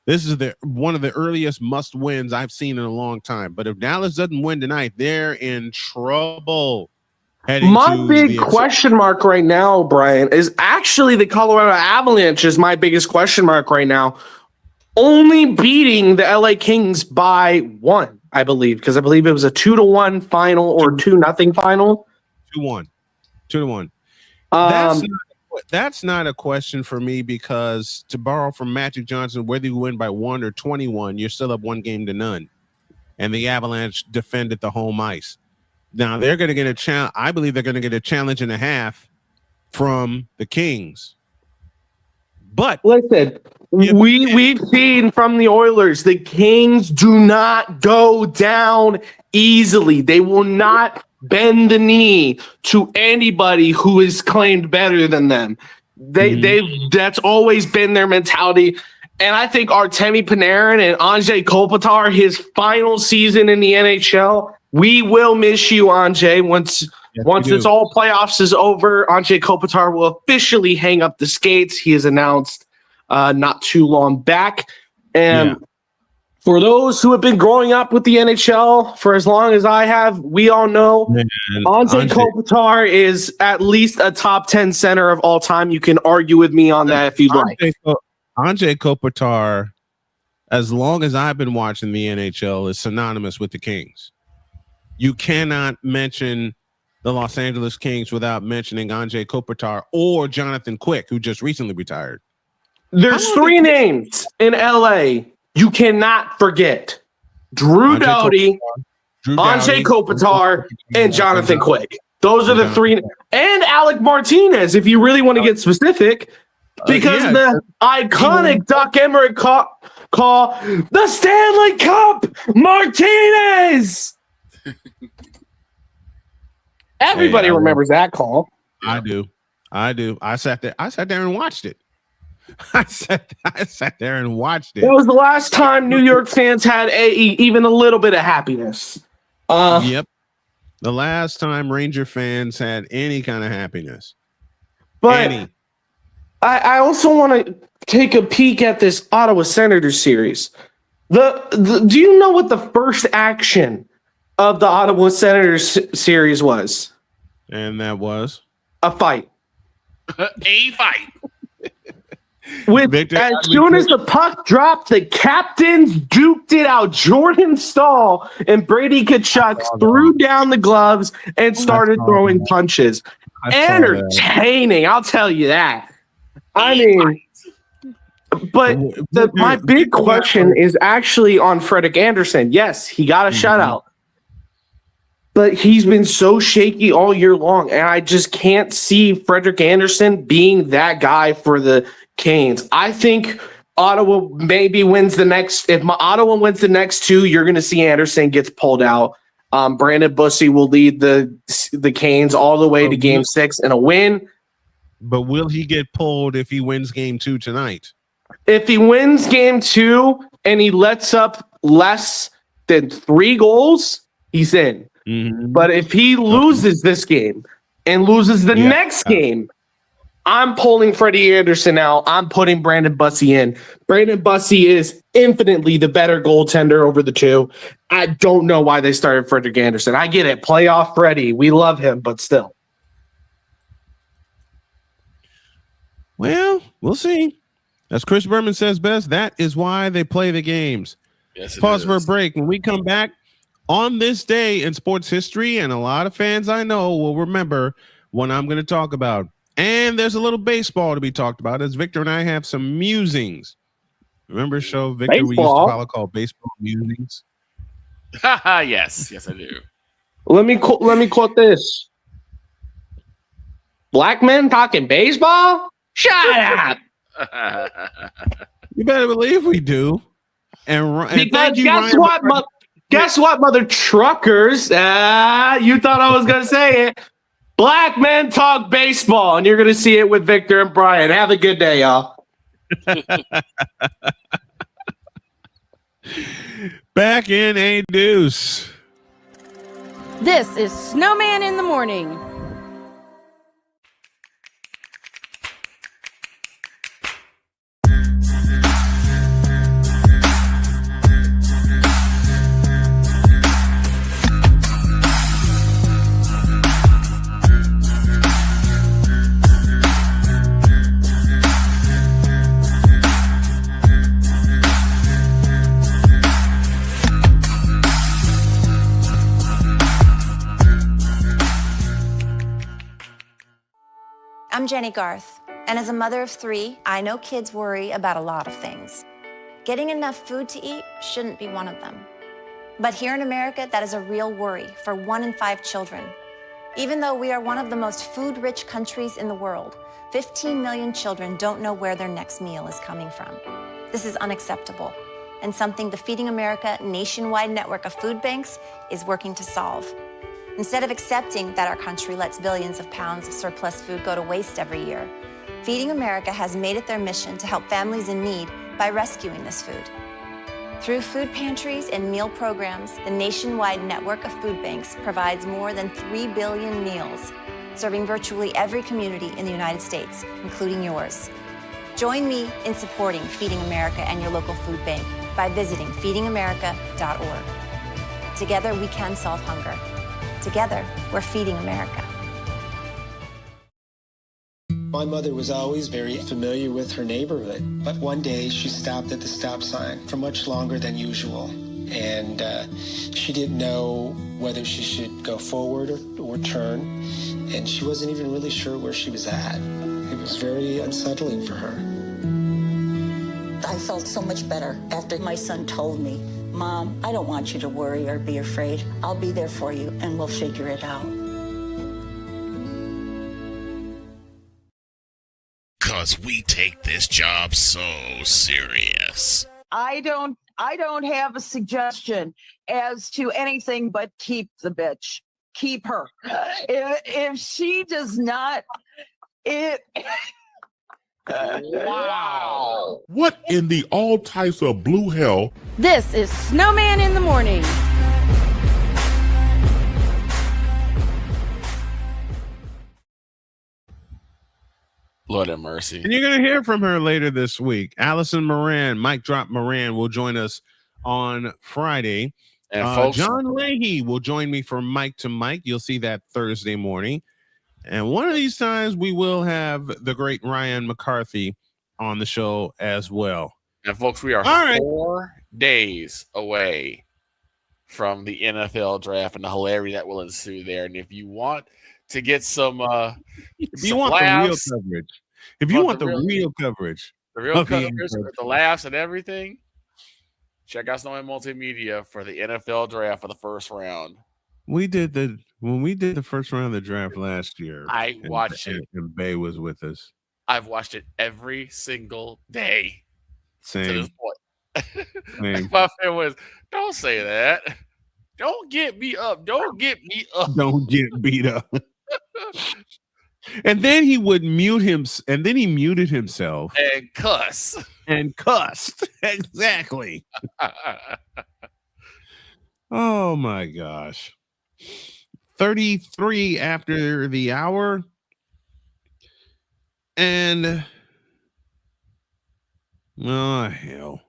This is one of the earliest must wins I've seen in a long time. But if Dallas doesn't win tonight, they're in trouble. My big question mark right now, Brian, is actually the Colorado Avalanche is my biggest question mark right now. Only beating the LA Kings by 1, I believe, because I believe it was a 2-1 final or 2-0 final. 2-1. That's not a question for me, because to borrow from Magic Johnson, whether you win by 1 or 21, you're still up 1-0 and the Avalanche defended the home ice. Now they're going to get a challenge. I believe they're going to get a challenge and a half from the Kings. But listen, we've seen from the Oilers, the Kings do not go down easily. They will not bend the knee to anybody who is claimed better than them. That's always been their mentality. And I think Artemi Panarin and Anze Kopitar, his final season in the NHL, we will miss you, Anze. Once it's all playoffs is over, Anze Kopitar will officially hang up the skates. He is announced not too long back. And For those who have been growing up with the NHL for as long as I have, we all know Anze Kopitar is at least a top 10 center of all time. You can argue with me on that if you'd like. Anze Kopitar, as long as I've been watching the NHL, is synonymous with the Kings. You cannot mention the Los Angeles Kings without mentioning Anze Kopitar or Jonathan Quick, who just recently retired. There's three names in LA you cannot forget: Drew Doughty, Anze Kopitar, and Jonathan Quick. Those are the three, and Alec Martinez, if you really want to get specific, because the iconic Doc Emmerich call the Stanley Cup Martinez. Everybody remembers that call. I do. I sat there and watched it. I sat there and watched it. That was the last time New York fans had even a little bit of happiness. Yep. The last time Ranger fans had any kind of happiness. But I also want to take a peek at this Ottawa Senators series. Do you know what the first action of the Ottawa Senators series was? And that was? A fight. A fight. As soon as the puck dropped, the captains duked it out. Jordan Stahl and Brady Tkachuk threw down the gloves and started throwing punches. Entertaining, I'll tell you that. I mean, but my big question is actually on Frederik Andersen. Yes, he got a shutout, but he's been so shaky all year long, and I just can't see Frederik Andersen being that guy for the Canes. I think Ottawa maybe wins the next. If Ottawa wins the next two, you're going to see Andersen gets pulled out. Brandon Bussey will lead the Canes all the way to Game 6 and a win. But will he get pulled if he wins Game 2 tonight? If he wins Game 2 and he lets up less than 3 goals, he's in. Mm-hmm. But if he loses this game and loses the next game, I'm pulling Freddie Andersen out. I'm putting Brandon Bussey in. Brandon Bussey is infinitely the better goaltender over the two. I don't know why they started Frederik Andersen. I get it. Playoff Freddie. We love him, but still. Well, we'll see. As Chris Berman says best, that is why they play the games. Yes, Pause for a break. When we come back, on this day in sports history, and a lot of fans I know will remember what I'm going to talk about. And there's a little baseball to be talked about as Victor and I have some musings. Remember a show, Victor, we used to follow called Baseball Musings? Yes, I do. Let me quote this. Black men talking baseball? Shut up. You better believe we do. And because guess what, mother truckers? You thought I was going to say it. Black men talk baseball, and you're going to see it with Victor and Brian. Have a good day, y'all. Back in a deuce. This is Snowman in the Morning. I'm Jenny Garth, and as a mother of 3, I know kids worry about a lot of things. Getting enough food to eat shouldn't be one of them. But here in America, that is a real worry for 1 in 5 children. Even though we are one of the most food-rich countries in the world, 15 million children don't know where their next meal is coming from. This is unacceptable, and something the Feeding America nationwide network of food banks is working to solve. Instead of accepting that our country lets billions of pounds of surplus food go to waste every year, Feeding America has made it their mission to help families in need by rescuing this food. Through food pantries and meal programs, the nationwide network of food banks provides more than 3 billion meals, serving virtually every community in the United States, including yours. Join me in supporting Feeding America and your local food bank by visiting feedingamerica.org. Together, we can solve hunger. Together, we're feeding America. My mother was always very familiar with her neighborhood, but one day she stopped at the stop sign for much longer than usual. And she didn't know whether she should go forward or turn, and she wasn't even really sure where she was at. It was very unsettling for her. I felt so much better after my son told me, Mom, I don't want you to worry or be afraid. I'll be there for you, and we'll figure it out. 'Cause we take this job so serious. I don't have a suggestion as to anything but keep the bitch. Keep her. If she does not, wow. What in the all types of blue hell? This is Snowman in the Morning. Lord have mercy. And you're going to hear from her later this week. Allison Moran, Mike Drop Moran, will join us on Friday. And folks, John Leahy will join me for Mike to Mike. You'll see that Thursday morning. And one of these times we will have the great Ryan McCarthy on the show as well. And folks, we are 4 days away from the NFL draft and the hilarity that will ensue there. And if you want to get some if you want the real coverage, if you want the real coverage, the laughs and everything, check out Snowman Multimedia for the NFL draft for the first round. When we did the first round of the draft last year, I watched it. And Bay was with us. I've watched it every single day. Same. To this point. Same. My friend was, don't say that. Don't get me up. Don't get me up. Don't get beat up. And then he would mute him, and then he muted himself and cuss. And cussed. Exactly. Oh my gosh. 33 after the hour. And oh hell.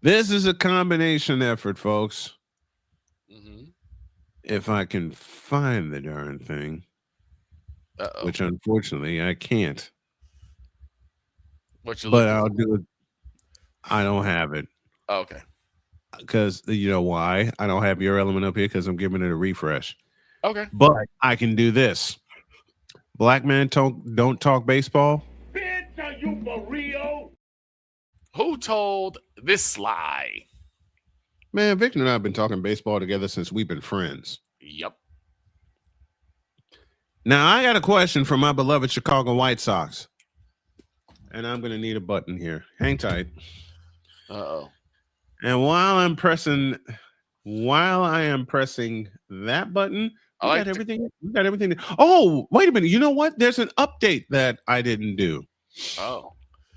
This is a combination effort, folks. If I can find the darn thing. Which unfortunately I can't. But I'll do it. I don't have it. Okay. Because you know why? I don't have your element up here because I'm giving it a refresh. Okay. But I can do this. Black man don't talk baseball. Bitch, are you for real? Who told this lie? Man, Victor and I have been talking baseball together since we've been friends. Yep. Now, I got a question from my beloved Chicago White Sox. And I'm going to need a button here. Hang tight. Uh-oh. And while I am pressing that button, we got everything. Oh, wait a minute. You know what? There's an update that I didn't do. Oh.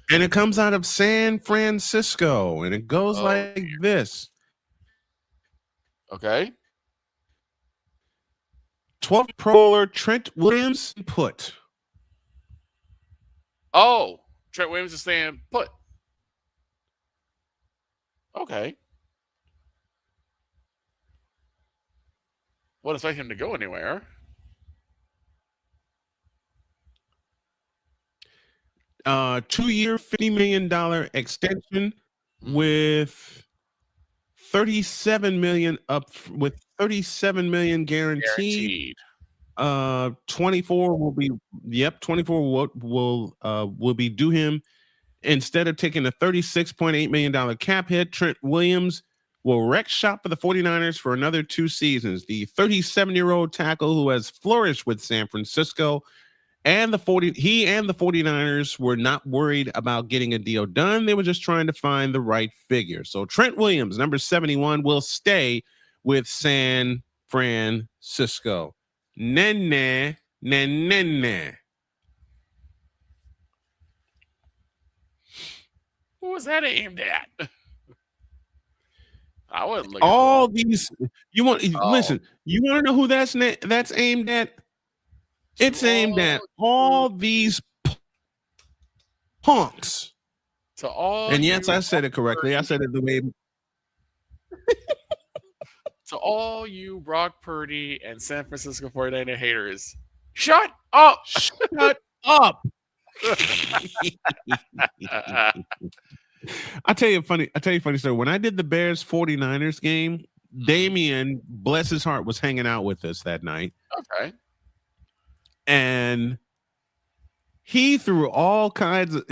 And it comes out of San Francisco. And it goes like this. Okay. 12th Pro Bowler Trent Williams put. Oh, Trent Williams is saying put. Okay. Wouldn't expect him to go anywhere. Two-year, $50 million extension with $37 million up with $37 million guaranteed. 24 will be 24 will be due him. Instead of taking a $36.8 million cap hit, Trent Williams will wreck shop for the 49ers for another 2 seasons. The 37-year-old tackle who has flourished with San Francisco and the 49ers were not worried about getting a deal done. They were just trying to find the right figure. So Trent Williams, number 71, will stay with San Francisco. Nene. Who was that aimed at? I wasn't looking. All these you want listen. You want to know who that's aimed at? It's aimed at all these punks To all And yes, I said it correctly. I said it the way. To all you Brock Purdy and San Francisco 49er haters, shut up! Shut up! I tell you a funny story. When I did the Bears 49ers game, Damien, bless his heart, was hanging out with us that night. Okay. And he threw all kinds of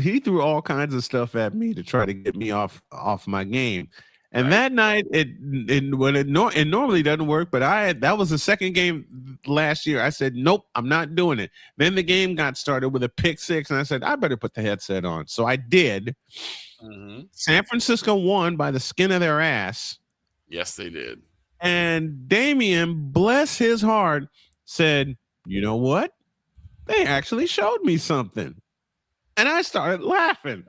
stuff at me to try to get me off my game. And that night, it normally doesn't work, but that was the second game last year. I said, nope, I'm not doing it. Then the game got started with a pick six, and I said, I better put the headset on. So I did. Mm-hmm. San Francisco won by the skin of their ass. Yes, they did. And Damien, bless his heart, said, you know what? They actually showed me something. And I started laughing.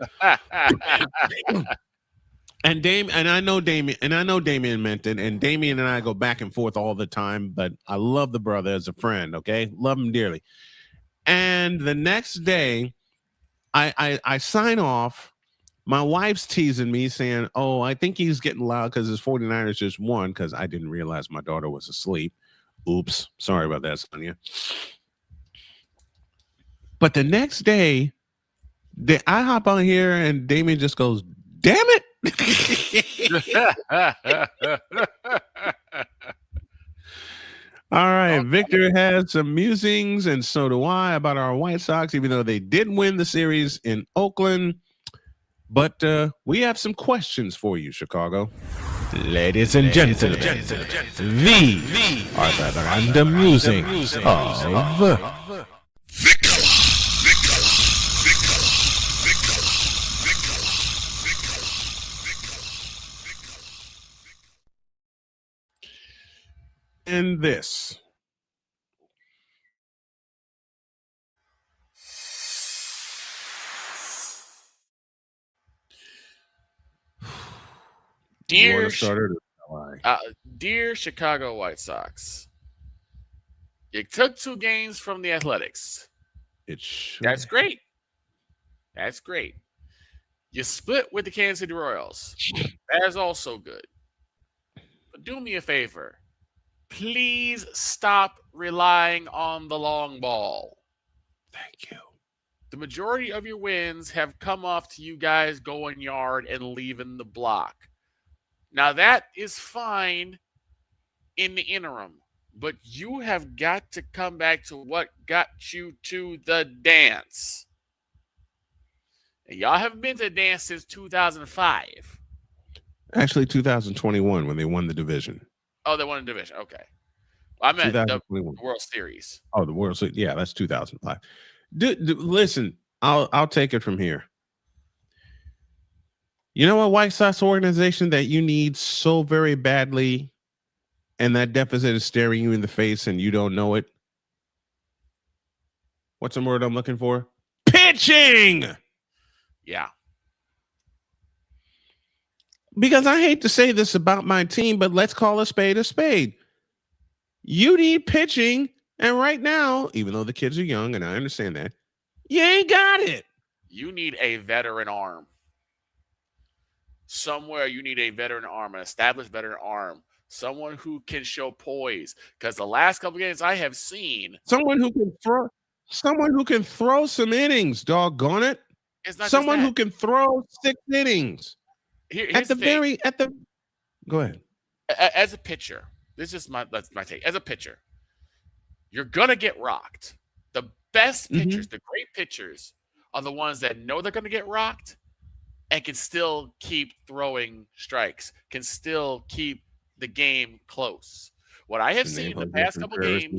And I know Damien meant it, and Damien and I go back and forth all the time, but I love the brother as a friend, okay? Love him dearly. And the next day, I sign off. My wife's teasing me, saying, oh, I think he's getting loud because his 49ers just won, because I didn't realize my daughter was asleep. Oops. Sorry about that, Sonia. But the next day, I hop on here, and Damien just goes, damn it. All right, Victor has some musings, and so do I, about our White Sox, even though they did win the series in Oakland. But we have some questions for you, Chicago. Ladies and gentlemen, the random musings of and this. Dear Chicago White Sox, you took 2 games from the Athletics. That's great. That's great. You split with the Kansas City Royals. That is also good. But do me a favor. Please stop relying on the long ball. Thank you. The majority of your wins have come off to you guys going yard and leaving the block. Now, that is fine in the interim, but you have got to come back to what got you to the dance. And y'all haven't been to the dance since 2005. Actually, 2021 when they won the division. Oh, they won a division. Okay. Well, I meant the World Series. Oh, the World Series. Yeah, that's 2005. Listen, I'll take it from here. You know what White Sox organization that you need so very badly, and that deficit is staring you in the face and you don't know it? What's the word I'm looking for? Pitching! Yeah. Because I hate to say this about my team, but let's call a spade a spade. You need pitching, and right now, even though the kids are young, and I understand that, you ain't got it. You need a veteran arm. Somewhere you need a veteran arm, an established veteran arm, someone who can show poise. Because the last couple of games I have seen, someone who can throw some innings, doggone it. It's not someone who can throw 6 innings. Here's Go ahead. As a pitcher, that's my take. As a pitcher, you're gonna get rocked. The best pitchers, the great pitchers, are the ones that know they're gonna get rocked and can still keep throwing strikes, can still keep the game close. What I have seen in the past couple games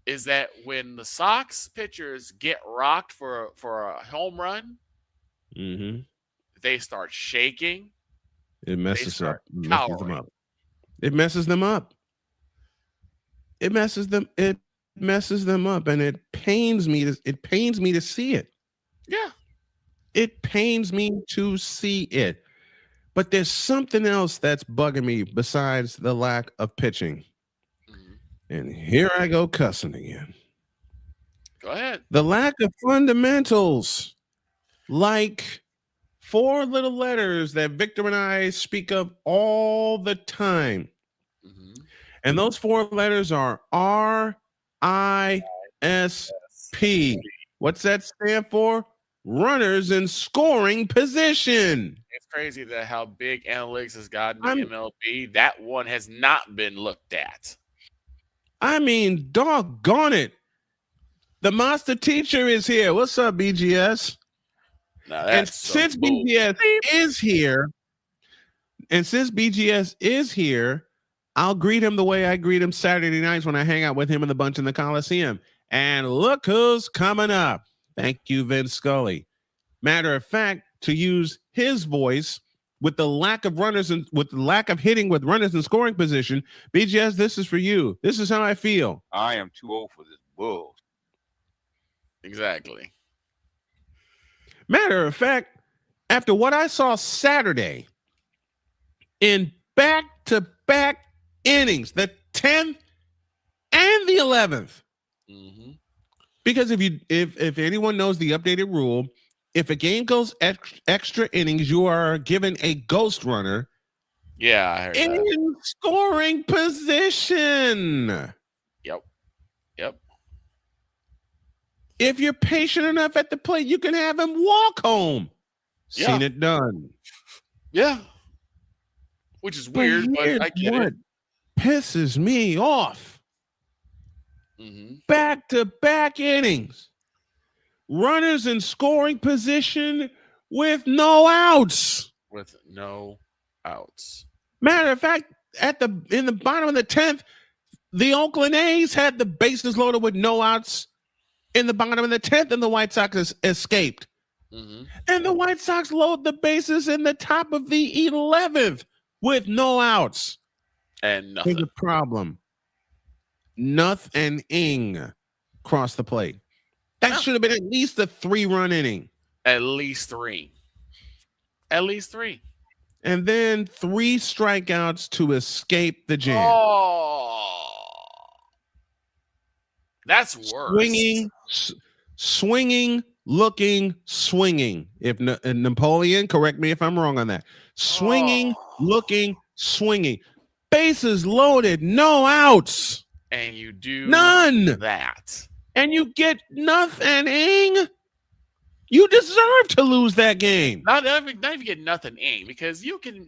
is that when the Sox pitchers get rocked for a home run, they start shaking. It messes them up. It messes them up. And it pains me to see it. Yeah. It pains me to see it. But there's something else that's bugging me besides the lack of pitching. And here I go cussing again. Go ahead. The lack of fundamentals, like 4 little letters that Victor and I speak of all the time. And those 4 letters are RISP. What's that stand for? Runners in scoring position. It's crazy that how big analytics has gotten in MLB. That one has not been looked at. I mean, doggone it. The master teacher is here. What's up, BGS? And since BGS is here, I'll greet him the way I greet him Saturday nights when I hang out with him and the bunch in the Coliseum. And look who's coming up. Thank you, Vince Scully. Matter of fact, to use his voice with the lack of runners and with the lack of hitting with runners in scoring position, BGS, this is for you. This is how I feel. I am too old for this bull. Exactly. Matter of fact, after what I saw Saturday in back-to-back innings, the 10th and the 11th, because if anyone knows the updated rule, if a game goes extra innings, you are given a ghost runner. Yeah, I heard in that. Scoring position. Yep. If you're patient enough at the plate, you can have him walk home. Yeah. Seen it done. Yeah. Which is weird, but I get it. Pisses me off. Back-to-back innings. Runners in scoring position with no outs. Matter of fact, in the bottom of the 10th, the Oakland A's had the bases loaded with no outs in the bottom of the 10th, and the White Sox escaped. And the White Sox load the bases in the top of the 11th with no outs. And nothing. Here's the problem. Nothing across the plate. That should have been at least a 3-run inning. At least three. And then 3 strikeouts to escape the jam. Oh, that's worse. Swinging, looking, swinging. If Napoleon, correct me if I'm wrong on that. Swinging, looking, swinging. Bases loaded, no outs. And you do none that. And you get nothing. You deserve to lose that game. Not even get nothing because you can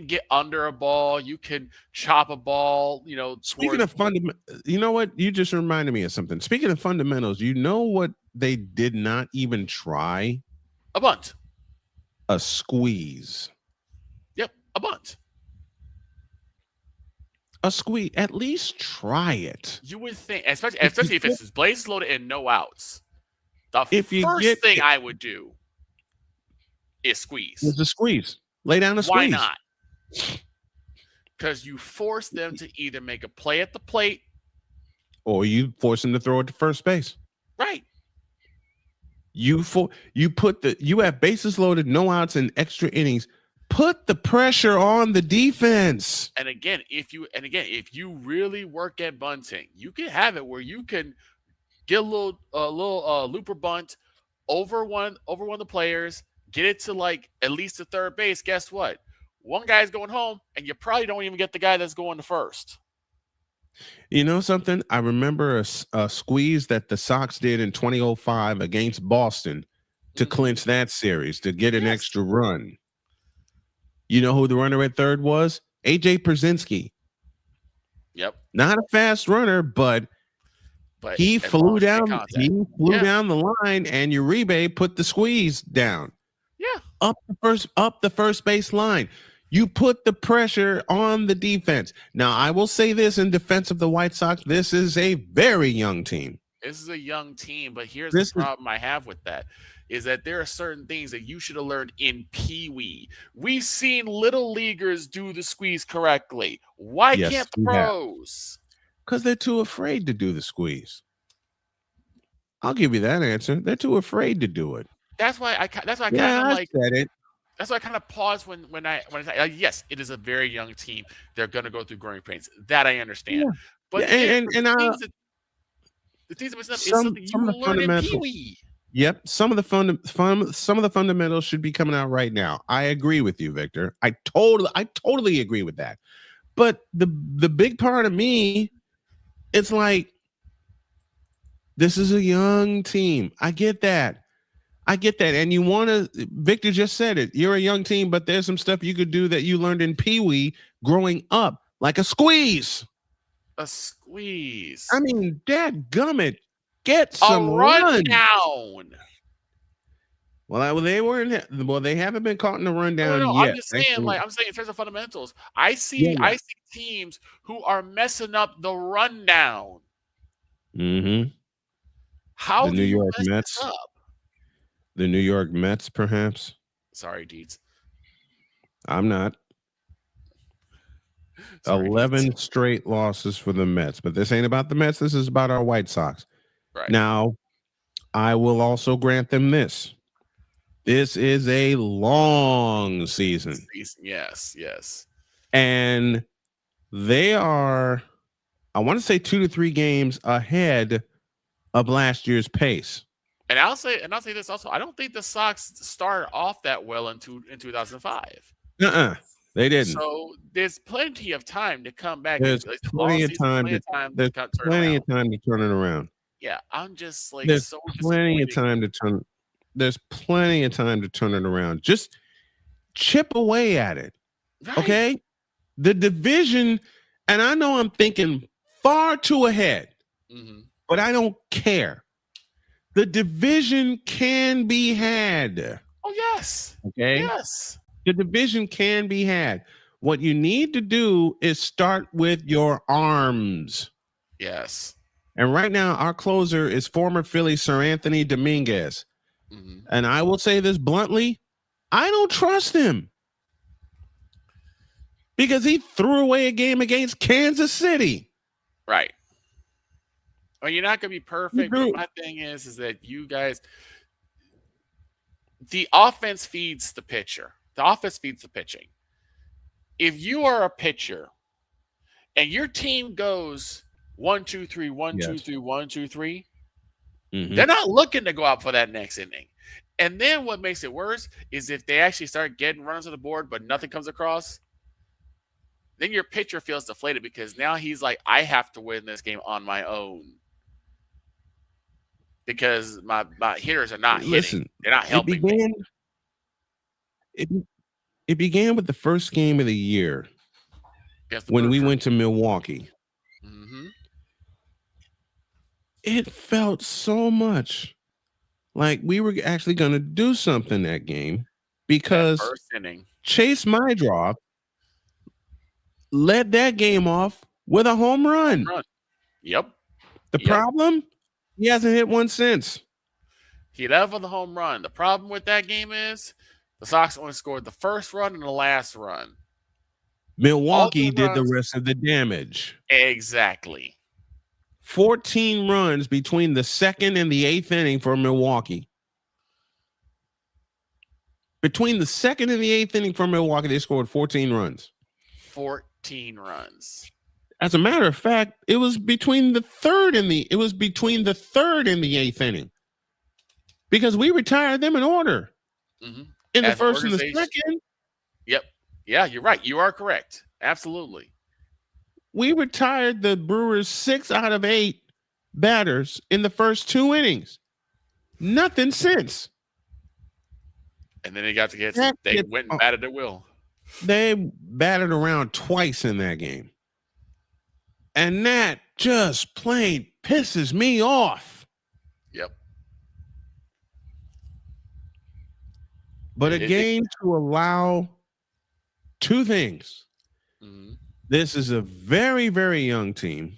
get under a ball, you can chop a ball, Speaking of fundamentals, you know what? You just reminded me of something. Speaking of fundamentals, you know what they did not even try? A bunt. A squeeze. Yep, a bunt. A squeeze. At least try it. You would think, especially if it's bases loaded and no outs. The first thing I would do is squeeze. It's a squeeze. Lay down a squeeze. Why not? Because you force them to either make a play at the plate, or you force them to throw it to first base. Right. You have bases loaded, no outs, and extra innings. Put the pressure on the defense. And again, if you really work at bunting, you can have it where you can get a little looper bunt over one of the players, get it to at least to third base. Guess what? One guy's going home, and you probably don't even get the guy that's going to first. You know something? I remember a squeeze that the Sox did in 2005 against Boston to clinch that series, to get an extra run. You know who the runner at third was? A.J. Pierzynski. Yep. Not a fast runner, but he flew down. He flew down the line, and Uribe put the squeeze down. Yeah. Up the first base line. You put the pressure on the defense. Now, I will say this in defense of the White Sox: this is a very young team. This is a young team, but here's the problem I have with that. Is that there are certain things that you should have learned in Pee Wee. We've seen little leaguers do the squeeze correctly. Why can't the pros? Because they're too afraid to do the squeeze. I'll give you that answer. They're too afraid to do it. That's why I kind of said it. That's why I kind of paused when I say, yes, it is a very young team. They're going to go through growing pains. That I understand. Yeah. But the things that it's something you learn in Pee Wee. Yep, some of the fundamentals should be coming out right now. I agree with you, Victor. I totally agree with that. But the big part of me, it's like, this is a young team. I get that. And you want to, Victor just said it. You're a young team, but there's some stuff you could do that you learned in Pee Wee growing up, like a squeeze. A squeeze. I mean, dadgummit, get some run down. Well, they weren't. Well, they haven't been caught in the rundown yet. I'm just saying, I'm saying in terms of fundamentals, I see teams who are messing up the rundown. Mm-hmm. How the do New you York mess Mets? this up? The New York Mets, perhaps. Sorry, Deeds. I'm not. 11 straight losses for the Mets, but this ain't about the Mets. This is about our White Sox. Right. Now, I will also grant them this. This is a long season. Yes. And they are, I want to say 2 to 3 games ahead of last year's pace. And I'll say this also. I don't think the Sox started off that well in 2005. They didn't. So there's plenty of time to come back. There's plenty of time to turn it around. Yeah, I'm just like there's so plenty of time to turn. There's plenty of time to turn it around. Just chip away at it. Right. Okay? The division, and I know I'm thinking far too ahead, but I don't care. The division can be had. Oh, yes. Okay? Yes. The division can be had. What you need to do is start with your arms. Yes. And right now, our closer is former Philly Sir Anthony Dominguez. And I will say this bluntly, I don't trust him. Because he threw away a game against Kansas City. Right. Well, you're not going to be perfect, but my thing is that you guys, the offense feeds the pitcher. The offense feeds the pitching. If you are a pitcher and your team goes 1, 2, 3, 1, 2, 3, 1, 2, 3, they're not looking to go out for that next inning. And then what makes it worse is if they actually start getting runs on the board, but nothing comes across, then your pitcher feels deflated because now he's like, I have to win this game on my own. Because my hitters are not hitting. They're not helping me. It began with the first game of the year when we went to Milwaukee. It felt so much like we were actually going to do something that game because first inning. Chase Mydroff led that game off with a home run. Yep. The problem? He hasn't hit one since. He led with the home run. The problem with that game is the Sox only scored the first run and the last run. Milwaukee did the rest of the damage. Exactly. 14 runs between the 2nd and the 8th inning for Milwaukee. Between the 2nd and the 8th inning for Milwaukee, they scored 14 runs. 14 runs. As a matter of fact, it was between the 3rd and the 8th inning. Because we retired them in order. In the first and the second. Yep. Yeah, you're right. You are correct. Absolutely. We retired the Brewers 6 out of 8 batters in the first 2 innings. Nothing since. And then they got to get they went and batted at will. They batted around twice in that game. And that just plain pisses me off. Yep. But again, to allow 2 things. This is a very, very young team.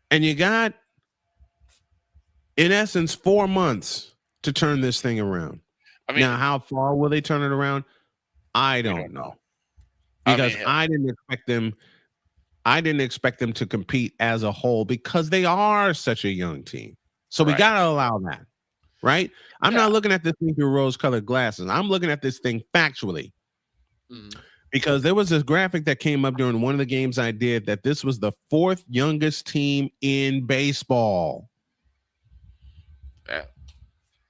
And you got, in essence, 4 months to turn this thing around. I mean, now, how far will they turn it around? I don't know. Because I didn't expect them to compete as a whole because they are such a young team. So we got to allow that, right? I'm not looking at this thing through rose-colored glasses. I'm looking at this thing factually. Because there was this graphic that came up during one of the games I did that this was the 4th youngest team in baseball.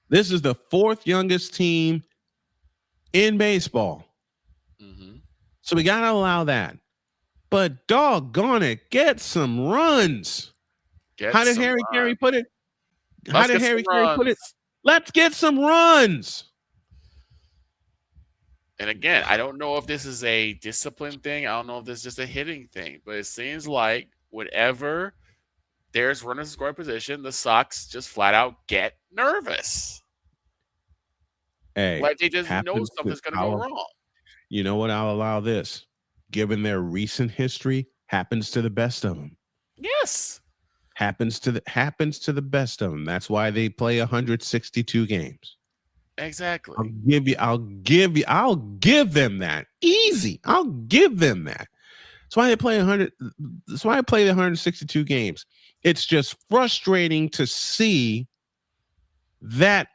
This is the fourth youngest team in baseball. So we got to allow that. But doggone it, get some runs. How did Harry Carey put it? Let's get some runs. And again, I don't know if this is a discipline thing. I don't know if this is just a hitting thing. But it seems like whenever there's runners in scoring position, the Sox just flat out get nervous. Hey, like they just know something's going to go wrong. You know what? I'll allow this. Given their recent history, happens to the best of them. Yes. Happens to the best of them. That's why they play 162 games. Exactly. I'll give them that. Easy. I'll give them that. That's why they play 100. That's why I play the 162 games. It's just frustrating to see that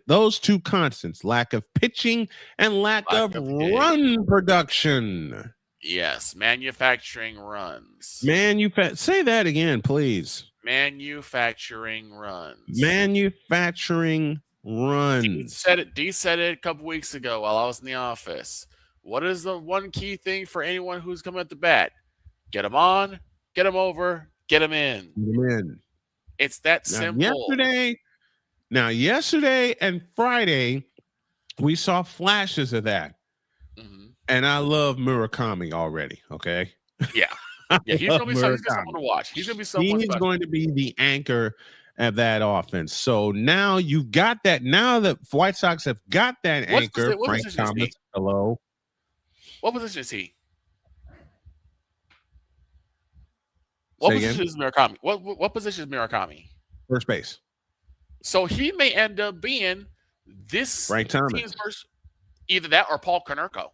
those two constants, lack of pitching and lack of run production. Yes, manufacturing runs. Say that again, please. Manufacturing runs. Manufacturing runs. D said it a couple weeks ago while I was in the office. What is the one key thing for anyone who's coming at the bat? Get them on, get them over, get them in. It's that simple. Yesterday and Friday, we saw flashes of that. And I love Murakami already, okay? Yeah. Yeah, he's going to be someone to watch. He's going to be someone He's going to be the anchor of that offense. So now you've got that. Now the White Sox have got that anchor, Frank Thomas. Hello. What position is he? What position is Murakami? What position is Murakami? First base. So he may end up being this Frank Thomas. Team's first, either that or Paul Konerko.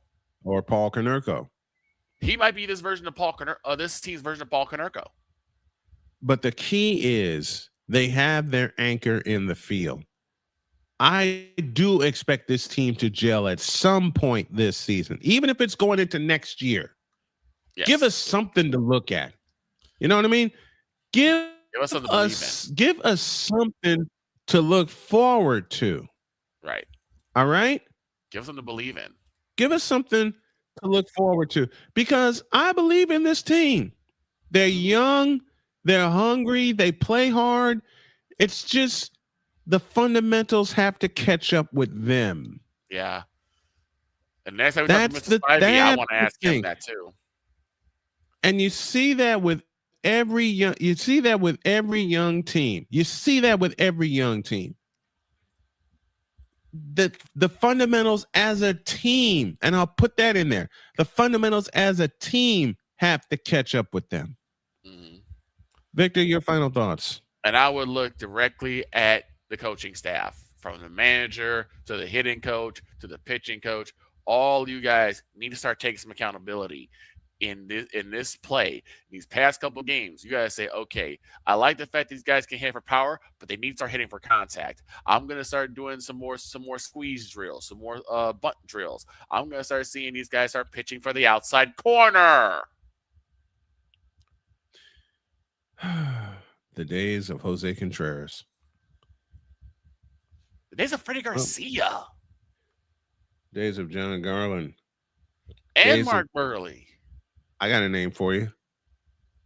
He might be this version of this team's version of Paul Konerko. But the key is they have their anchor in the field. I do expect this team to gel at some point this season, even if it's going into next year. Yes. Give us something to look at. You know what I mean? Give us something to look forward to. Right. All right? Give us something to believe in. Give us something to look forward to, because I believe in this team. They're young, they're hungry, they play hard. It's just the fundamentals have to catch up with them. Yeah. And next time we talk to Mr. Spivey, I want to ask him that too. And you see that with every young team. The fundamentals as a team, and I'll put that in there. The fundamentals as a team have to catch up with them. Victor, your final thoughts. And I would look directly at the coaching staff, from the manager to the hitting coach to the pitching coach. All you guys need to start taking some accountability in this play. These past couple games, you guys say, okay, I like the fact these guys can hit for power, but they need to start hitting for contact. I'm going to start doing some more squeeze drills, some more bunt drills. I'm going to start seeing these guys start pitching for the outside corner. The days of Jose Contreras. The days of Freddie Garcia. Days of John Garland. And Mark Burley. I got a name for you.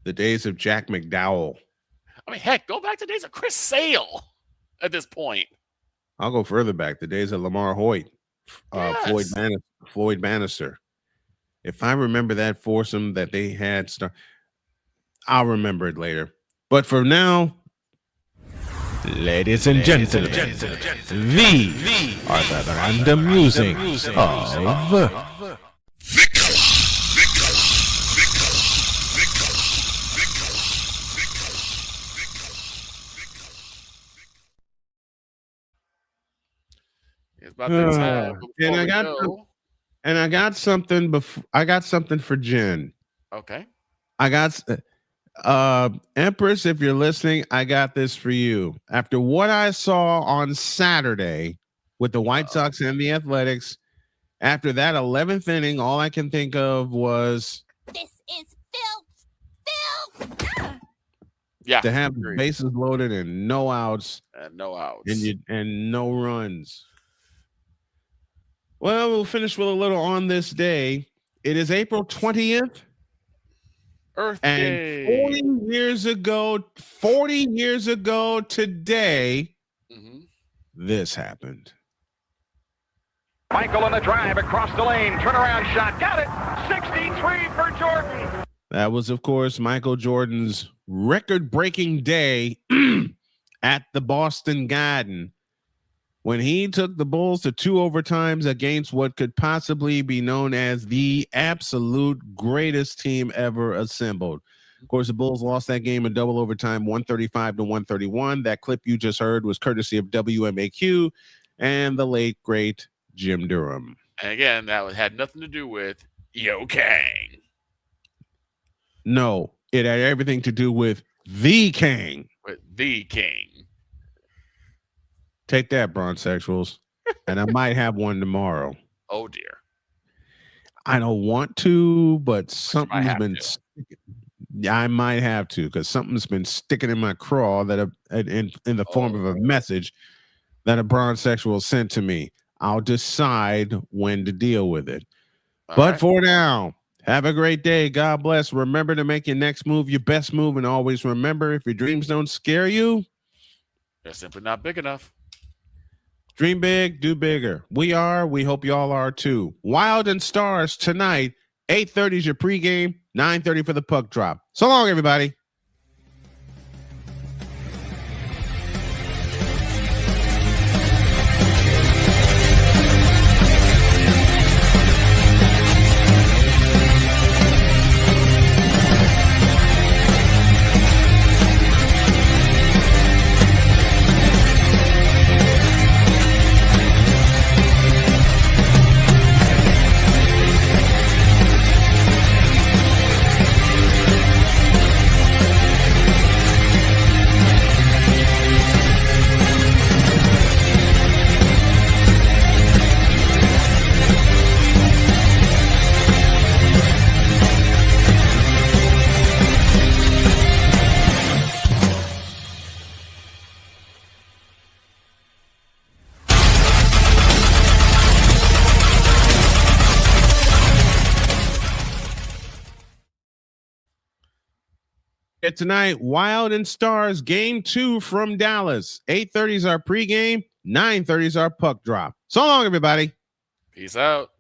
The days of Jack McDowell. I mean, heck, go back to the days of Chris Sale at this point. I'll go further back. The days of Lamar Hoyt, Floyd Bannister. If I remember that foursome that they had, I'll remember it later. But for now, ladies and gentlemen, these are the random musings of It's about that time. I got something for Jen. Okay. I got Empress, if you're listening, I got this for you. After what I saw on Saturday with the White Sox and the Athletics, after that 11th inning, all I can think of was, this is filth. Yeah. To have the bases loaded and no outs. And no outs. And no runs. Well, we'll finish with a little on this day. It is April 20th. Earth and Day. 40 years ago today, this happened. Michael on the drive across the lane. Turnaround shot. Got it. 63 for Jordan. That was, of course, Michael Jordan's record-breaking day at the Boston Garden when he took the Bulls to 2 overtimes against what could possibly be known as the absolute greatest team ever assembled. Of course, the Bulls lost that game in double overtime, 135-131. That clip you just heard was courtesy of WMAQ and the late, great Jim Durham. And again, that had nothing to do with Yo Kang. No, it had everything to do with the King. With the King. Take that, bronzexuals. And I might have one tomorrow. Oh, dear. I don't want to, but something's been sticking. I might have to, because something's been sticking in my craw that in the form of a message that a bronzexual sent to me. I'll decide when to deal with it. But for now, have a great day. God bless. Remember to make your next move your best move. And always remember, if your dreams don't scare you, they're simply not big enough. Dream big, do bigger. We hope y'all are too. Wild and Stars tonight, 8:30 is your pregame, 9:30 for the puck drop. So long, everybody. Tonight, Wild and Stars game 2 from Dallas. 8:30 is our pregame, 9:30 is our puck drop. So long, everybody. Peace out.